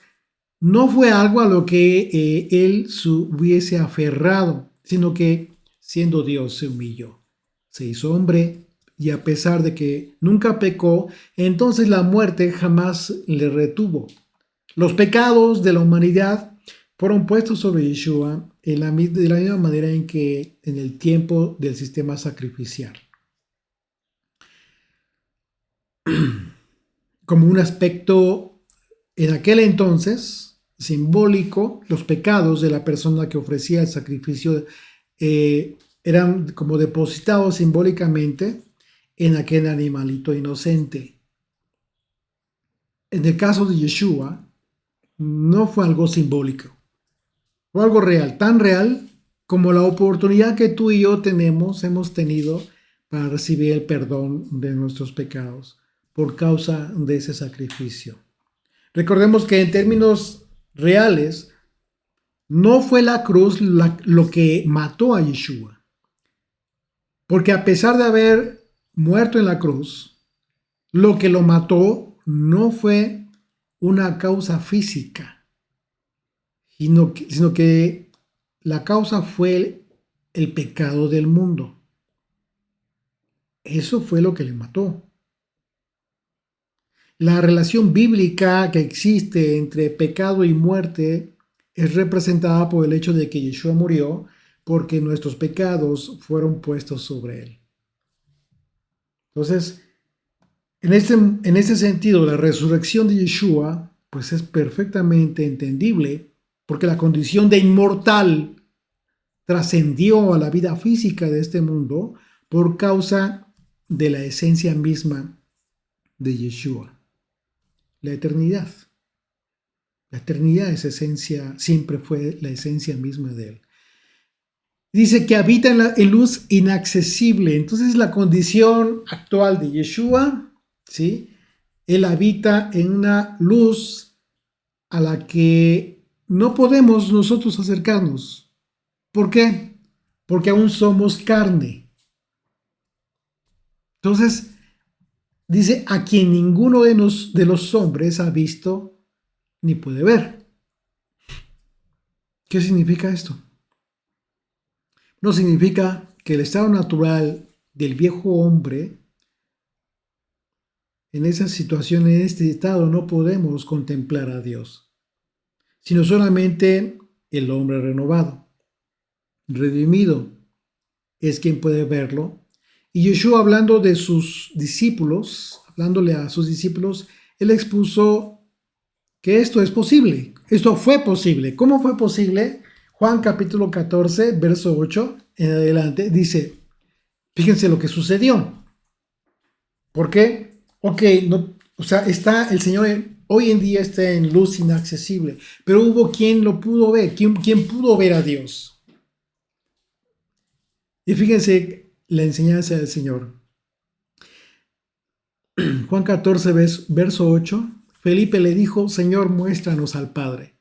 no fue algo a lo que él se hubiese aferrado, sino que siendo Dios se humilló, se hizo hombre y a pesar de que nunca pecó, entonces la muerte jamás le retuvo. Los pecados de la humanidad fueron puestos sobre Yeshua de la misma manera en que en el tiempo del sistema sacrificial. Como un aspecto en aquel entonces simbólico, los pecados de la persona que ofrecía el sacrificio eran como depositados simbólicamente en aquel animalito inocente. En el caso de Yeshua, no fue algo simbólico, fue algo real, tan real como la oportunidad que tú y yo hemos tenido para recibir el perdón de nuestros pecados por causa de ese sacrificio. Recordemos que en términos reales, no fue la cruz lo que mató a Yeshua, porque a pesar de haber muerto en la cruz, lo que lo mató no fue una causa física, sino que la causa fue el pecado del mundo. Eso fue lo que le mató. La relación bíblica que existe entre pecado y muerte es representada por el hecho de que Yeshua murió porque nuestros pecados fueron puestos sobre él. Entonces, en este sentido, la resurrección de Yeshua pues es perfectamente entendible porque la condición de inmortal trascendió a la vida física de este mundo por causa de la esencia misma de Yeshua. La eternidad. La eternidad es esencia, siempre fue la esencia misma de él. Dice que habita en luz inaccesible. Entonces la condición actual de Yeshua, ¿sí? Él habita en una luz a la que no podemos nosotros acercarnos. ¿Por qué? Porque aún somos carne. Entonces, dice, a quien ninguno de los hombres ha visto ni puede ver. ¿Qué significa esto? No significa que el estado natural del viejo hombre, en esa situación, en este estado, no podemos contemplar a Dios, sino solamente el hombre renovado, redimido, es quien puede verlo. Y Yeshua, hablando de sus discípulos, hablándole a sus discípulos, él expuso que esto es posible, esto fue posible. ¿Cómo fue posible? Juan capítulo 14, verso 8 en adelante, dice, fíjense lo que sucedió. ¿Por qué? Ok, no, o sea, el Señor hoy en día está en luz inaccesible, pero hubo quien lo pudo ver, quien pudo ver a Dios. Y fíjense la enseñanza del Señor. Juan 14, verso 8, Felipe le dijo, Señor, muéstranos al Padre,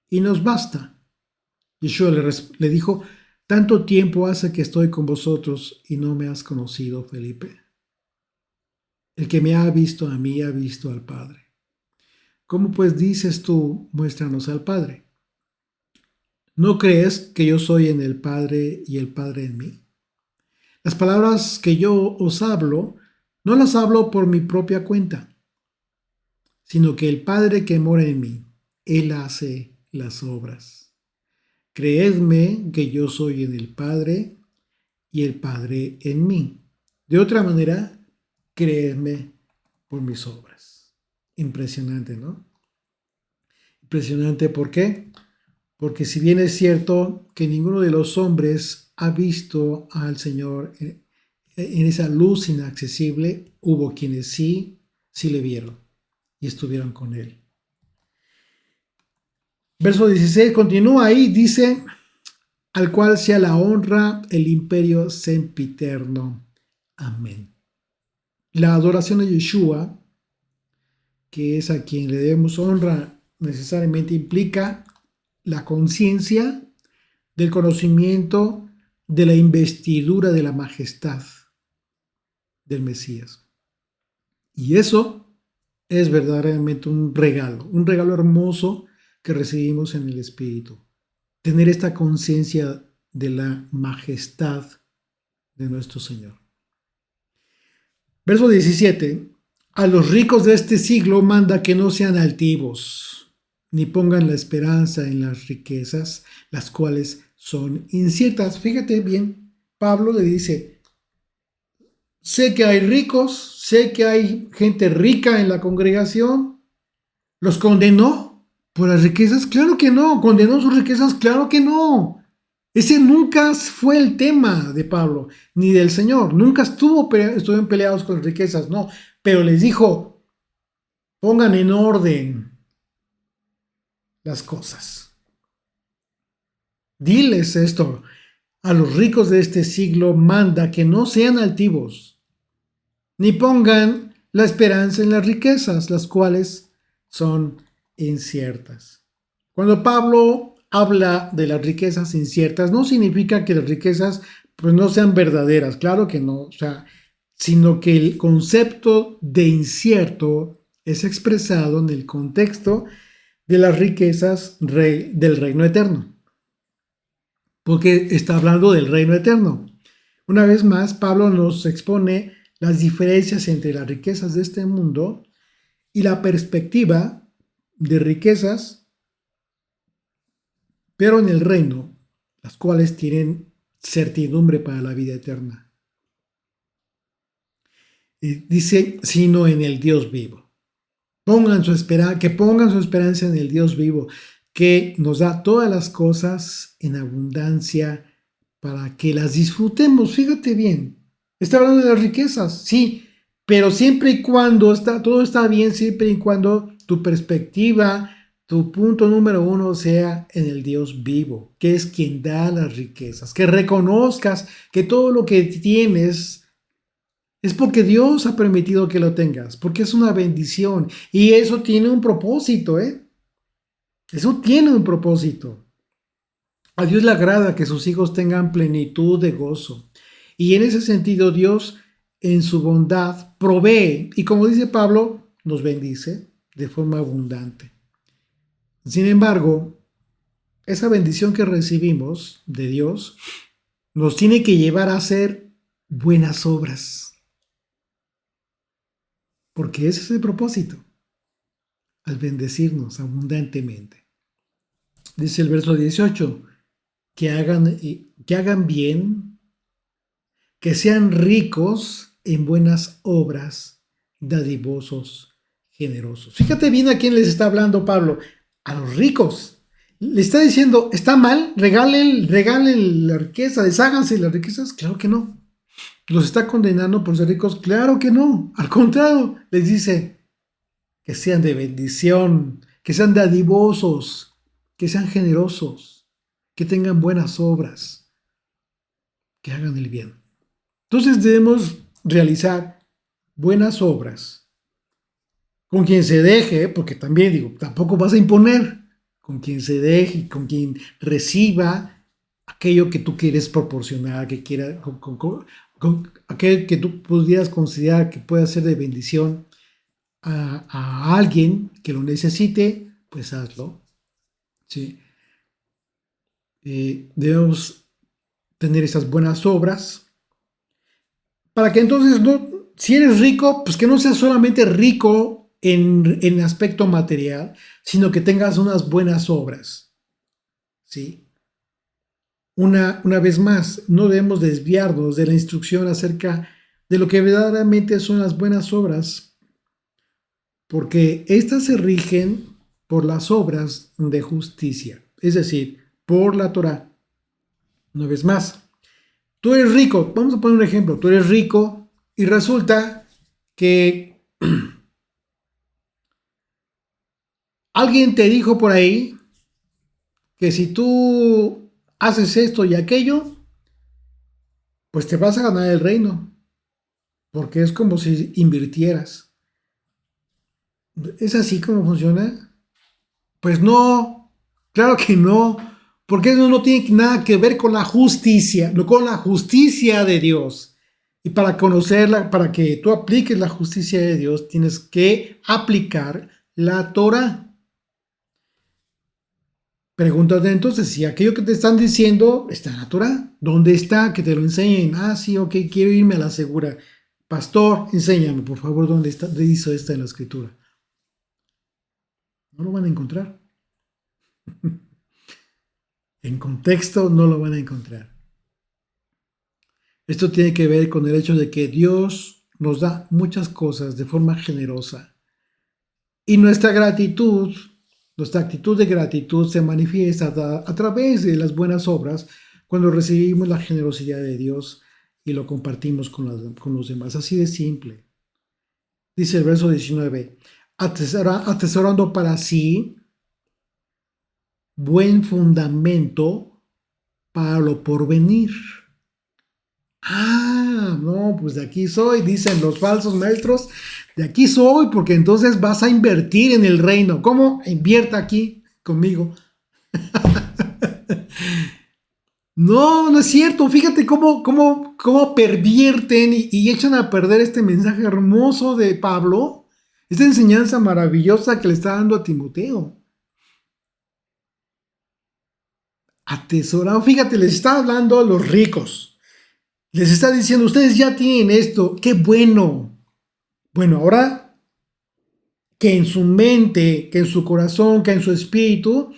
y nos basta. Yeshua le dijo, ¿tanto tiempo hace que estoy con vosotros y no me has conocido, Felipe? El que me ha visto a mí ha visto al Padre. ¿Cómo pues dices tú, muéstranos al Padre? ¿No crees que yo soy en el Padre y el Padre en mí? Las palabras que yo os hablo, no las hablo por mi propia cuenta, sino que el Padre que mora en mí, Él hace las obras. Creedme que yo soy en el Padre y el Padre en mí. De otra manera, creedme por mis obras. Impresionante, ¿no? Impresionante, ¿por qué? Porque si bien es cierto que ninguno de los hombres ha visto al Señor en esa luz inaccesible, hubo quienes sí le vieron y estuvieron con Él. Verso 16 continúa ahí, dice, al cual sea la honra, el imperio sempiterno. Amén. La adoración de Yeshua, que es a quien le debemos honra, necesariamente implica la conciencia del conocimiento de la investidura de la majestad. del Mesías. Y eso es verdaderamente un regalo hermoso que recibimos en el Espíritu. Tener esta conciencia de la majestad de nuestro Señor. Verso 17. A los ricos de este siglo manda que no sean altivos, ni pongan la esperanza en las riquezas, las cuales son inciertas. Fíjate bien, Pablo le dice, sé que hay ricos, sé que hay gente rica en la congregación. ¿Los condenó por las riquezas? Claro que no. ¿Condenó sus riquezas? Claro que no. Ese nunca fue el tema de Pablo, ni del Señor. Nunca estuvieron peleados con las riquezas, no. Pero les dijo, pongan en orden las cosas. Diles esto. A los ricos de este siglo manda que no sean altivos, ni pongan la esperanza en las riquezas, las cuales son inciertas. Cuando Pablo habla de las riquezas inciertas, no significa que las riquezas pues no sean verdaderas, claro que no, sino que el concepto de incierto es expresado en el contexto de las riquezas del reino eterno, porque está hablando del reino eterno. Una vez más, Pablo nos expone las diferencias entre las riquezas de este mundo y la perspectiva de riquezas, pero en el reino, las cuales tienen certidumbre para la vida eterna. Y dice, sino en el Dios vivo. Que pongan su esperanza en el Dios vivo, que nos da todas las cosas en abundancia para que las disfrutemos. Fíjate bien, está hablando de las riquezas, sí, pero siempre y cuando todo está bien, siempre y cuando tu perspectiva, tu punto número uno sea en el Dios vivo, que es quien da las riquezas, que reconozcas que todo lo que tienes es porque Dios ha permitido que lo tengas, porque es una bendición y eso tiene un propósito, Eso tiene un propósito. A Dios le agrada que sus hijos tengan plenitud de gozo. Y en ese sentido Dios en su bondad provee y como dice Pablo, nos bendice de forma abundante. Sin embargo, esa bendición que recibimos de Dios nos tiene que llevar a hacer buenas obras. Porque ese es el propósito, al bendecirnos abundantemente. Dice el verso 18, que hagan bien, que sean ricos en buenas obras, dadivosos, generosos. Fíjate bien a quién les está hablando Pablo, a los ricos. Le está diciendo, ¿está mal? Regalen la riqueza, desháganse las riquezas. Claro que no. ¿Los está condenando por ser ricos? Claro que no. Al contrario, les dice que sean de bendición, que sean dadivosos, que sean generosos, que tengan buenas obras, que hagan el bien. Entonces debemos realizar buenas obras con quien se deje, porque también tampoco vas a imponer, con quien se deje y con quien reciba aquello que tú quieres proporcionar, que quiera, con aquel que tú pudieras considerar que pueda ser de bendición a alguien que lo necesite, pues hazlo. ¿Sí? Debemos tener esas buenas obras para que entonces, si eres rico, pues que no seas solamente rico en aspecto material, sino que tengas unas buenas obras. ¿Sí? Una vez más, no debemos desviarnos de la instrucción acerca de lo que verdaderamente son las buenas obras, porque éstas se rigen por las obras de justicia, es decir, por la Torá. Una vez más, tú eres rico, vamos a poner un ejemplo, tú eres rico y resulta que alguien te dijo por ahí que si tú haces esto y aquello, pues te vas a ganar el reino, porque es como si invirtieras. ¿Es así como funciona? Pues no, claro que no, porque eso no tiene nada que ver con la justicia, no con la justicia de Dios. Y para conocerla, para que tú apliques la justicia de Dios, tienes que aplicar la Torah. Pregúntate entonces si aquello que te están diciendo está en la Torah. ¿Dónde está? Que te lo enseñen. Ah, sí, ok, quiero irme a la segura. Pastor, enséñame, por favor, dónde está, dónde dice esta en la escritura. No lo van a encontrar. En contexto no lo van a encontrar. Esto tiene que ver con el hecho de que Dios nos da muchas cosas de forma generosa. Y nuestra actitud de gratitud se manifiesta a través de las buenas obras cuando recibimos la generosidad de Dios y lo compartimos con los demás. Así de simple. Dice el verso 19, atesorando para sí buen fundamento para lo porvenir. Ah, no, pues de aquí soy, dicen los falsos maestros, de aquí soy, porque entonces vas a invertir en el reino. ¿Cómo? Invierta aquí conmigo. No, no es cierto. Fíjate cómo pervierten y echan a perder este mensaje hermoso de Pablo, esta enseñanza maravillosa que le está dando a Timoteo. Atesorado, fíjate, les está hablando a los ricos. Les está diciendo, ustedes ya tienen esto, qué bueno. Bueno, ahora que en su mente, que en su corazón, que en su espíritu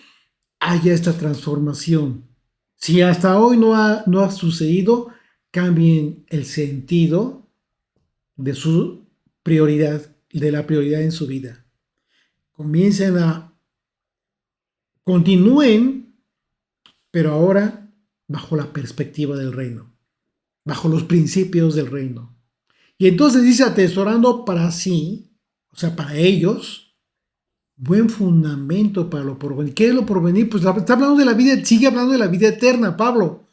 haya esta transformación. Si hasta hoy no ha sucedido, cambien el sentido de su prioridad, de la prioridad en su vida. Continúen, pero ahora bajo la perspectiva del reino, bajo los principios del reino. Y entonces dice atesorando para sí, o sea, para ellos, buen fundamento para lo porvenir. ¿Qué es lo porvenir? Pues está hablando de la vida, sigue hablando de la vida eterna, Pablo.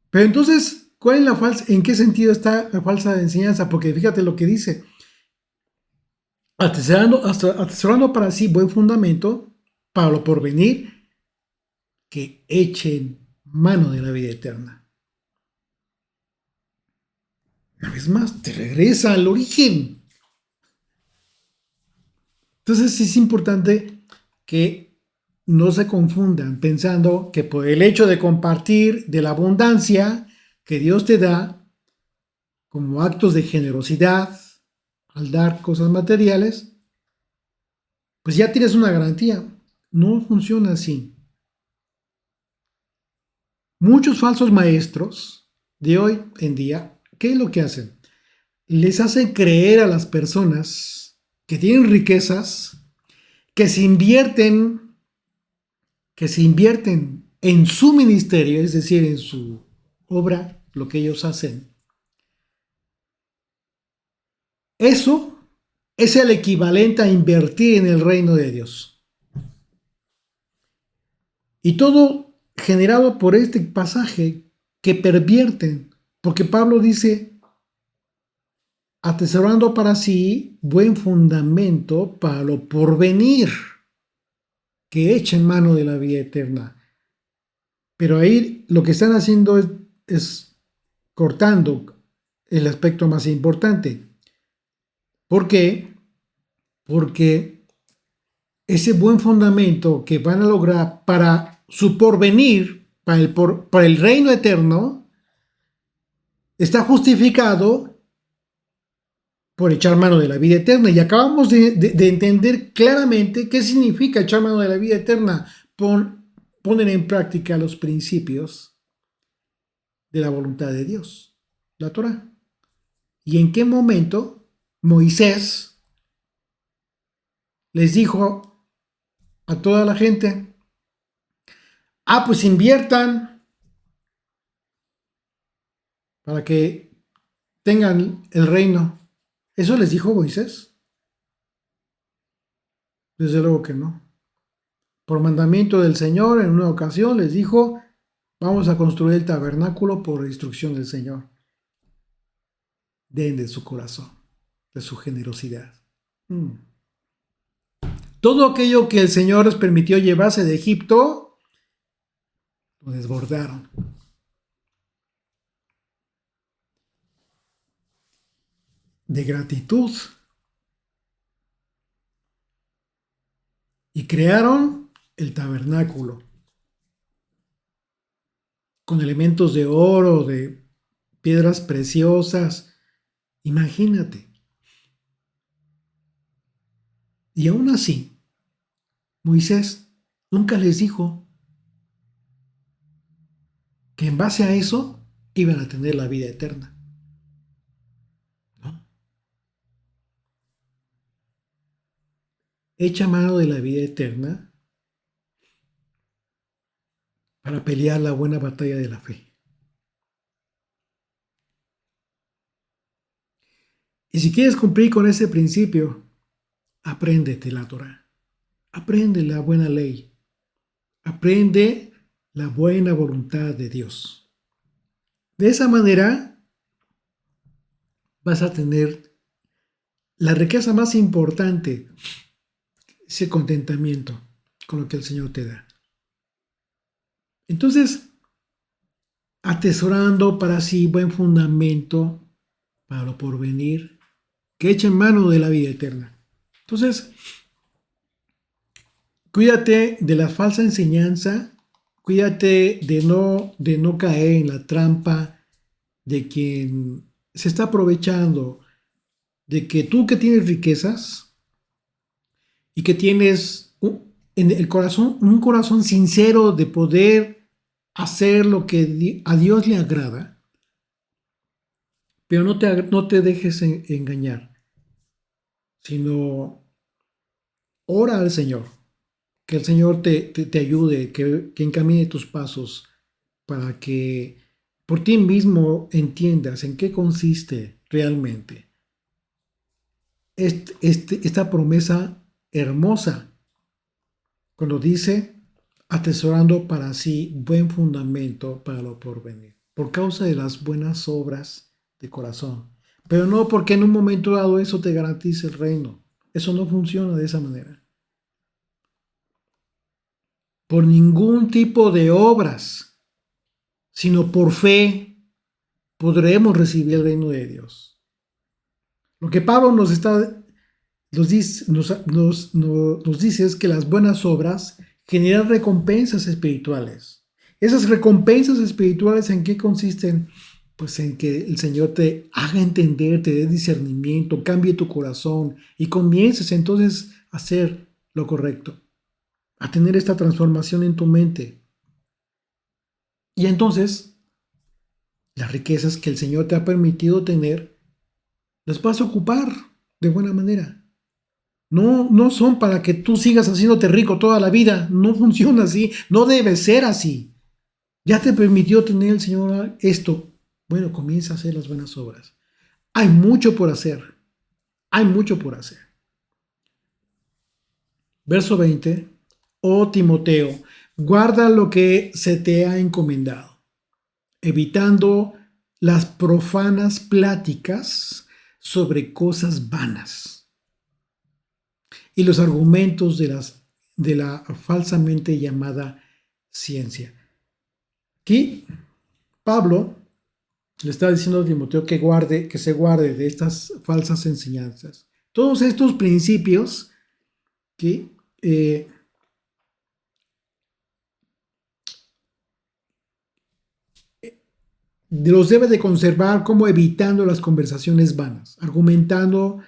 Pero entonces, ¿cuál es la falsa? ¿En qué sentido está la falsa enseñanza? Porque fíjate lo que dice. Atesorando para sí buen fundamento para lo porvenir, que echen mano de la vida eterna. Una vez más, te regresa al origen. Entonces es importante que no se confundan pensando que por el hecho de compartir de la abundancia que Dios te da como actos de generosidad al dar cosas materiales, pues ya tienes una garantía. No funciona así. Muchos falsos maestros de hoy en día, ¿qué es lo que hacen? Les hacen creer a las personas que tienen riquezas, que se invierten en su ministerio, es decir, en su obra, lo que ellos hacen. Eso es el equivalente a invertir en el reino de Dios. Y todo generado por este pasaje que pervierten, porque Pablo dice, atesorando para sí buen fundamento para lo porvenir, que echen mano de la vida eterna. Pero ahí lo que están haciendo es cortando el aspecto más importante. ¿Por qué? Porque ese buen fundamento que van a lograr para su porvenir, para el reino eterno, está justificado por echar mano de la vida eterna. Y acabamos de entender claramente qué significa echar mano de la vida eterna. Poner en práctica los principios de la voluntad de Dios, la Torah. ¿Y en qué momento Moisés les dijo a toda la gente, pues inviertan para que tengan el reino? ¿Eso les dijo Moisés? Desde luego que no. Por mandamiento del Señor, en una ocasión les dijo, vamos a construir el tabernáculo por instrucción del Señor. Den de su corazón, de su generosidad. Todo aquello que el Señor les permitió llevarse de Egipto, lo desbordaron. de gratitud. Y crearon el tabernáculo con elementos de oro, de piedras preciosas. Imagínate. Y aún así, Moisés nunca les dijo que en base a eso iban a tener la vida eterna, ¿no? Echa mano de la vida eterna para pelear la buena batalla de la fe. Y si quieres cumplir con ese principio, apréndete la Torah, aprende la buena ley, aprende la buena voluntad de Dios. De esa manera vas a tener la riqueza más importante, ese contentamiento con lo que el Señor te da. Entonces, atesorando para sí buen fundamento para lo porvenir, que echen mano de la vida eterna. Entonces, cuídate de la falsa enseñanza, cuídate de no caer en la trampa de quien se está aprovechando de que tú que tienes riquezas y que tienes en el corazón, un corazón sincero de poder hacer lo que a Dios le agrada, pero no te dejes engañar, sino ora al Señor, que el Señor te ayude, que encamine tus pasos para que por ti mismo entiendas en qué consiste realmente esta promesa hermosa cuando dice atesorando para sí buen fundamento para lo porvenir, por causa de las buenas obras de corazón, pero no porque en un momento dado eso te garantice el reino. Eso no funciona de esa manera. Por ningún tipo de obras, sino por fe podremos recibir el reino de Dios. Lo que Pablo nos dice es que las buenas obras generan recompensas espirituales. Esas recompensas espirituales, ¿en qué consisten? Pues en que el Señor te haga entender, te dé discernimiento, cambie tu corazón y comiences entonces a hacer lo correcto, a tener esta transformación en tu mente. Y entonces, las riquezas que el Señor te ha permitido tener, las vas a ocupar de buena manera. No son para que tú sigas haciéndote rico toda la vida. No funciona así. No debe ser así. Ya te permitió tener el Señor esto. Bueno, comienza a hacer las buenas obras. Hay mucho por hacer. Hay mucho por hacer. Verso 20. Oh Timoteo, guarda lo que se te ha encomendado, evitando las profanas pláticas sobre cosas vanas y los argumentos de la falsamente llamada ciencia. Aquí Pablo le está diciendo a Timoteo que se guarde de estas falsas enseñanzas. Todos estos principios que los debe de conservar como evitando las conversaciones vanas, argumentando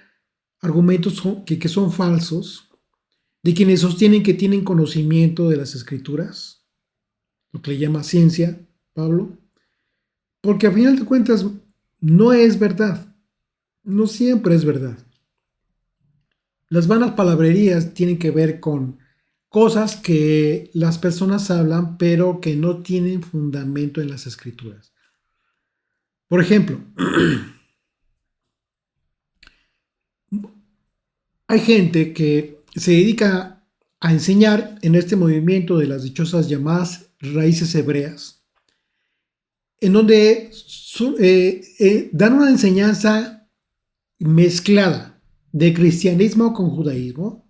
argumentos que son falsos, de quienes sostienen que tienen conocimiento de las escrituras, lo que le llama ciencia, Pablo, porque a final de cuentas no es verdad, no siempre es verdad. Las vanas palabrerías tienen que ver con cosas que las personas hablan, pero que no tienen fundamento en las escrituras. Por ejemplo, hay gente que se dedica a enseñar en este movimiento de las dichosas llamadas raíces hebreas, en donde dan una enseñanza mezclada de cristianismo con judaísmo,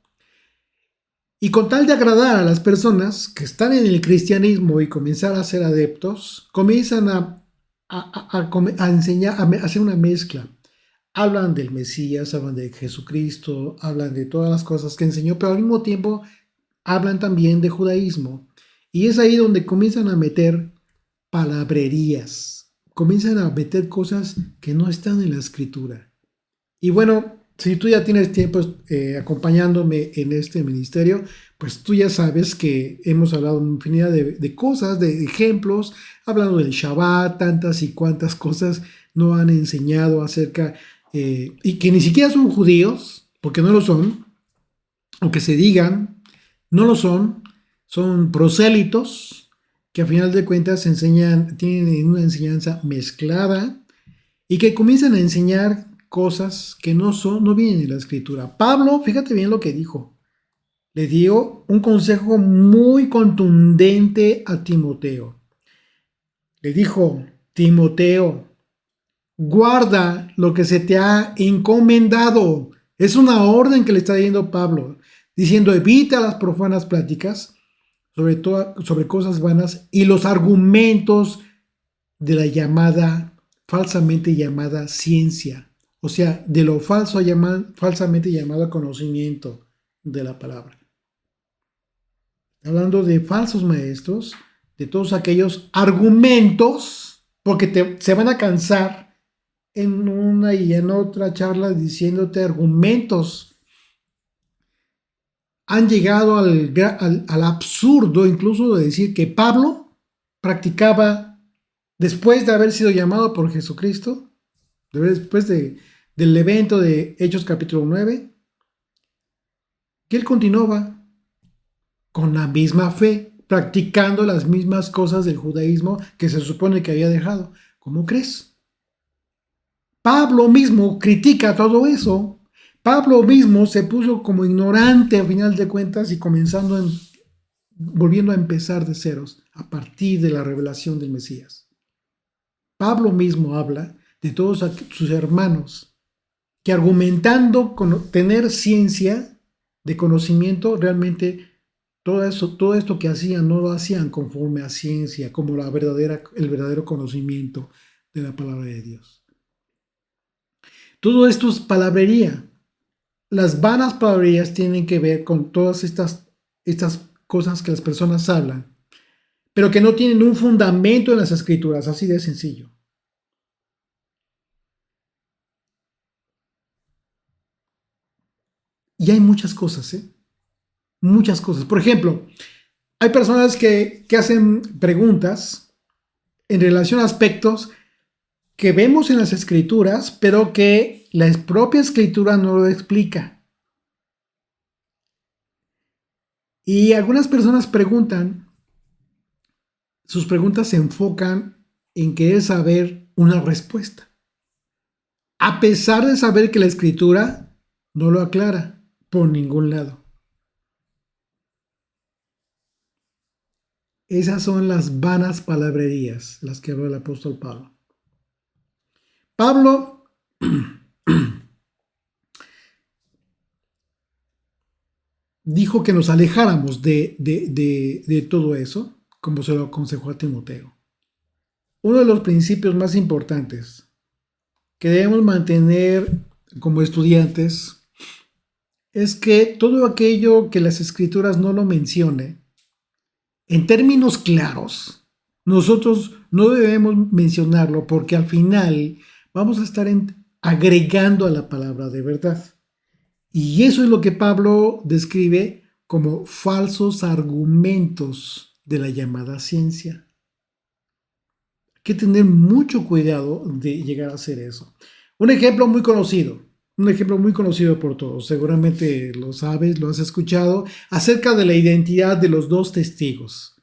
y con tal de agradar a las personas que están en el cristianismo y comenzar a ser adeptos, comienzan a enseñar, a hacer una mezcla, Hablan del Mesías, hablan de Jesucristo, hablan de todas las cosas que enseñó, pero al mismo tiempo hablan también de judaísmo. Y es ahí donde comienzan a meter palabrerías, comienzan a meter cosas que no están en la escritura. Y bueno, si tú ya tienes tiempo acompañándome en este ministerio, pues tú ya sabes que hemos hablado de infinidad de cosas, de ejemplos, hablando del Shabbat, tantas y cuantas cosas no han enseñado acerca, y que ni siquiera son judíos, porque no lo son, aunque se digan, no lo son prosélitos, que a final de cuentas enseñan, tienen una enseñanza mezclada y que comienzan a enseñar cosas que no vienen de la escritura. Pablo, fíjate bien lo que dijo. Le dio un consejo muy contundente a Timoteo. Le dijo: Timoteo, guarda lo que se te ha encomendado. Es una orden que le está dando Pablo, diciendo: evita las profanas pláticas sobre cosas vanas y los argumentos de la falsamente llamada ciencia, o sea, de lo falsamente llamado conocimiento de la palabra. Hablando de falsos maestros, de todos aquellos argumentos, porque se van a cansar en una y en otra charla diciéndote argumentos. Han llegado al absurdo incluso de decir que Pablo practicaba, después de haber sido llamado por Jesucristo, después del evento de Hechos capítulo 9, que él continuaba con la misma fe, practicando las mismas cosas del judaísmo que se supone que había dejado. ¿Cómo crees? Pablo mismo critica todo eso. Pablo mismo se puso como ignorante a final de cuentas y volviendo a empezar de ceros a partir de la revelación del Mesías. Pablo mismo habla de todos sus hermanos que, argumentando con tener ciencia de conocimiento, realmente todo esto que hacían no lo hacían conforme a ciencia, como el verdadero conocimiento de la palabra de Dios. Todo esto es palabrería. Las vanas palabrerías tienen que ver con todas estas cosas que las personas hablan, pero que no tienen un fundamento en las escrituras, así de sencillo. Y hay muchas cosas, muchas cosas. Por ejemplo, hay personas que hacen preguntas en relación a aspectos que vemos en las escrituras, pero que la propia escritura no lo explica. Y algunas personas sus preguntas se enfocan en querer saber una respuesta, a pesar de saber que la escritura no lo aclara por ningún lado. Esas son las vanas palabrerías, las que habló el apóstol Pablo. Pablo dijo que nos alejáramos de todo eso, como se lo aconsejó a Timoteo. Uno de los principios más importantes que debemos mantener como estudiantes es que todo aquello que las escrituras no lo mencione, en términos claros, nosotros no debemos mencionarlo, porque al final vamos a estar agregando a la palabra de verdad. Y eso es lo que Pablo describe como falsos argumentos de la llamada ciencia. Hay que tener mucho cuidado de llegar a hacer eso. Un ejemplo muy conocido por todos, seguramente lo sabes, lo has escuchado, acerca de la identidad de los dos testigos,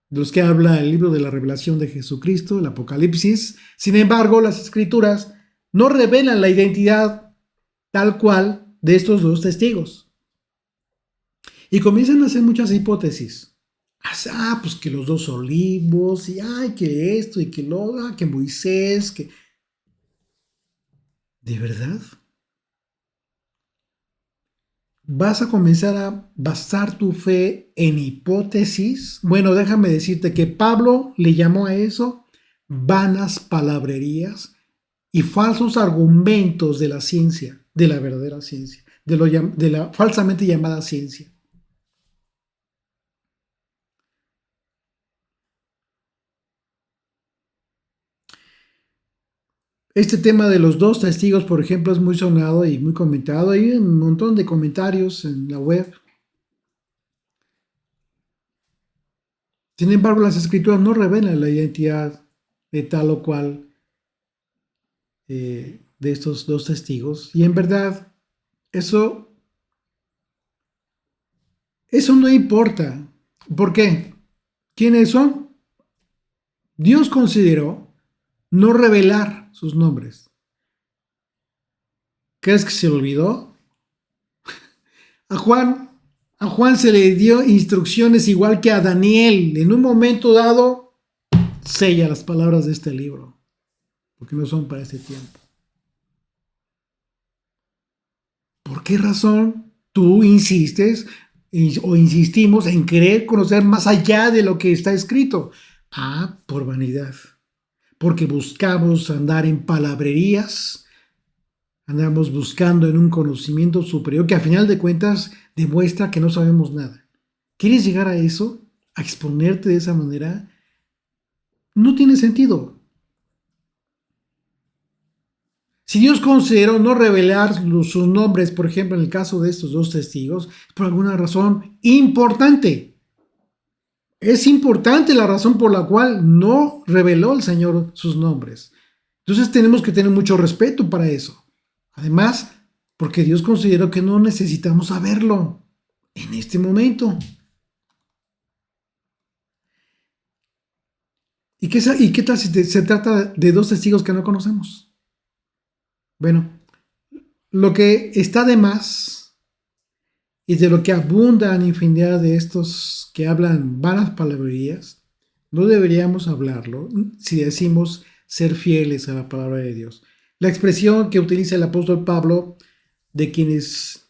de los que habla el libro de la revelación de Jesucristo, el Apocalipsis. Sin embargo, las escrituras no revelan la identidad tal cual de estos dos testigos. Y comienzan a hacer muchas hipótesis. Pues que los dos olivos, y que esto, y que lo, que Moisés, que... ¿De verdad? ¿Vas a comenzar a basar tu fe en hipótesis? Bueno, déjame decirte que Pablo le llamó a eso vanas palabrerías, y falsos argumentos de la ciencia, de la verdadera ciencia, de la falsamente llamada ciencia. Este tema de los dos testigos, por ejemplo, es muy sonado y muy comentado. Hay un montón de comentarios en la web. Sin embargo, las escrituras no revelan la identidad de tal o cual de estos dos testigos. Y en verdad, eso no importa. ¿Por qué? ¿Quiénes son? Dios consideró no revelar sus nombres. ¿Crees que se olvidó? A Juan, a Juan se le dio instrucciones igual que a Daniel. En un momento dado, sella las palabras de este libro, porque no son para este tiempo. ¿Por qué razón tú insistes o insistimos en querer conocer más allá de lo que está escrito? Por vanidad. Porque buscamos andar en palabrerías, andamos buscando en un conocimiento superior que a final de cuentas demuestra que no sabemos nada. ¿Quieres llegar a eso? ¿A exponerte de esa manera? No tiene sentido. Si Dios consideró no revelar sus nombres, por ejemplo, en el caso de estos dos testigos, por alguna razón importante. Es importante la razón por la cual no reveló el Señor sus nombres. Entonces tenemos que tener mucho respeto para eso. Además, porque Dios consideró que no necesitamos saberlo en este momento. ¿Y qué tal si se trata de dos testigos que no conocemos? Bueno, lo que está de más y de lo que abundan infinidad de estos que hablan vanas palabrerías, no deberíamos hablarlo si decimos ser fieles a la palabra de Dios. La expresión que utiliza el apóstol Pablo de quienes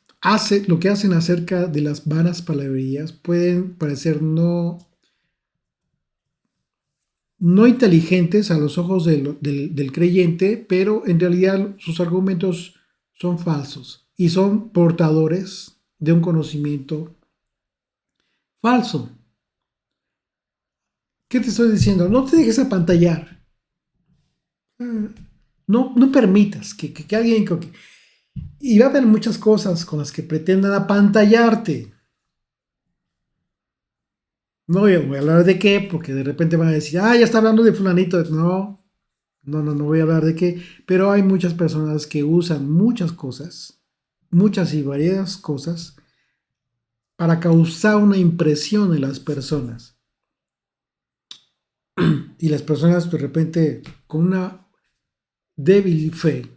lo que hacen acerca de las vanas palabrerías pueden parecer no inteligentes a los ojos del creyente, pero en realidad sus argumentos son falsos y son portadores de un conocimiento falso. ¿Qué te estoy diciendo? No te dejes apantallar. No permitas que alguien... Y va a haber muchas cosas con las que pretendan apantallarte. No voy a hablar de qué, porque de repente van a decir, ya está hablando de fulanito. No voy a hablar de qué. Pero hay muchas personas que usan muchas cosas, muchas y variadas cosas, para causar una impresión en las personas. Y las personas de repente con una débil fe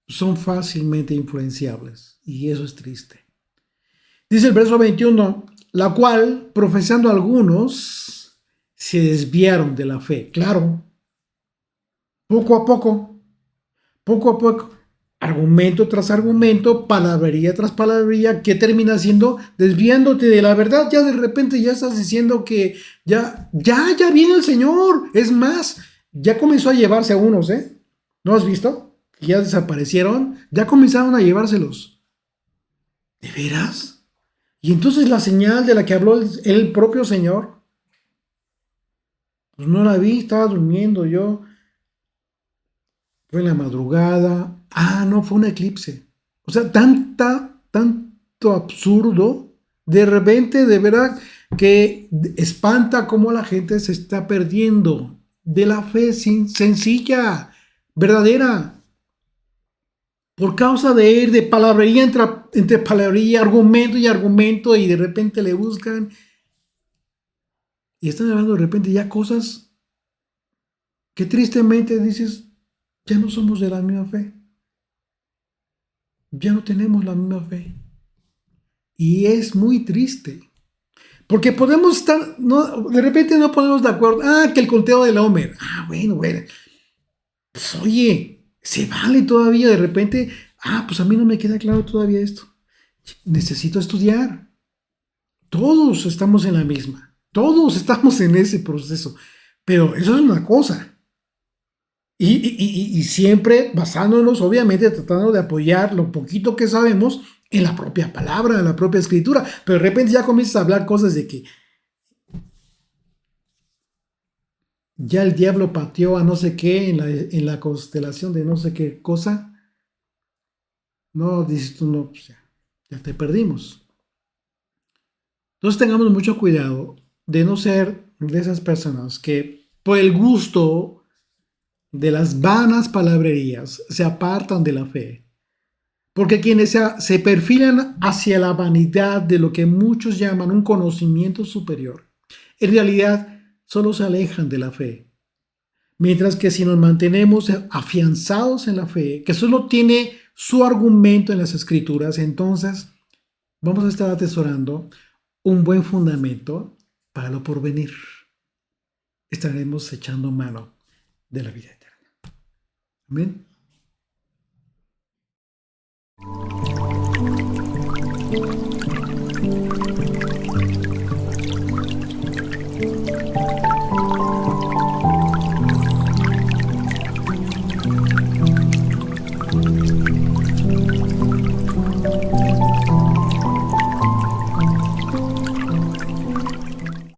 son fácilmente influenciables. Y eso es triste. Dice el verso 21, la cual, profesando algunos, se desviaron de la fe. Claro, poco a poco, argumento tras argumento, palabrería tras palabrería, ¿qué termina haciendo? Desviándote de la verdad. Ya de repente ya estás diciendo que ya viene el Señor. Es más, ya comenzó a llevarse a unos, ¿eh? ¿No has visto? Ya desaparecieron, ya comenzaron a llevárselos. ¿De veras? Y entonces la señal de la que habló el propio Señor, pues no la vi, estaba durmiendo yo. Fue en la madrugada. No, fue un eclipse. O sea, tanto absurdo, de repente, de verdad, que espanta cómo la gente se está perdiendo de la fe sencilla, verdadera. Por causa de ir de palabrería entre palabrería, argumento y argumento, y de repente le buscan y están hablando de repente ya cosas que tristemente dices, ya no somos de la misma fe. Ya no tenemos la misma fe. Y es muy triste. Porque podemos estar, de repente no ponemos de acuerdo. Que el conteo del Homer. Bueno. Pues oye, se vale todavía de repente. Pues a mí no me queda claro todavía esto. Necesito estudiar. Todos estamos en la misma. Todos estamos en ese proceso. Pero eso es una cosa. Y siempre basándonos, obviamente, tratando de apoyar lo poquito que sabemos en la propia palabra, en la propia escritura. Pero de repente ya comienzas a hablar cosas de que ya el diablo pateó a no sé qué en la constelación de no sé qué cosa. No, dices tú, no, pues ya te perdimos. Entonces tengamos mucho cuidado de no ser de esas personas que por el gusto de las vanas palabrerías se apartan de la fe. Porque quienes se perfilan hacia la vanidad de lo que muchos llaman un conocimiento superior, en realidad solo se alejan de la fe. Mientras que si nos mantenemos afianzados en la fe, que solo tiene su argumento en las escrituras, entonces vamos a estar atesorando un buen fundamento para lo porvenir. Estaremos echando mano de la vida eterna. Amén.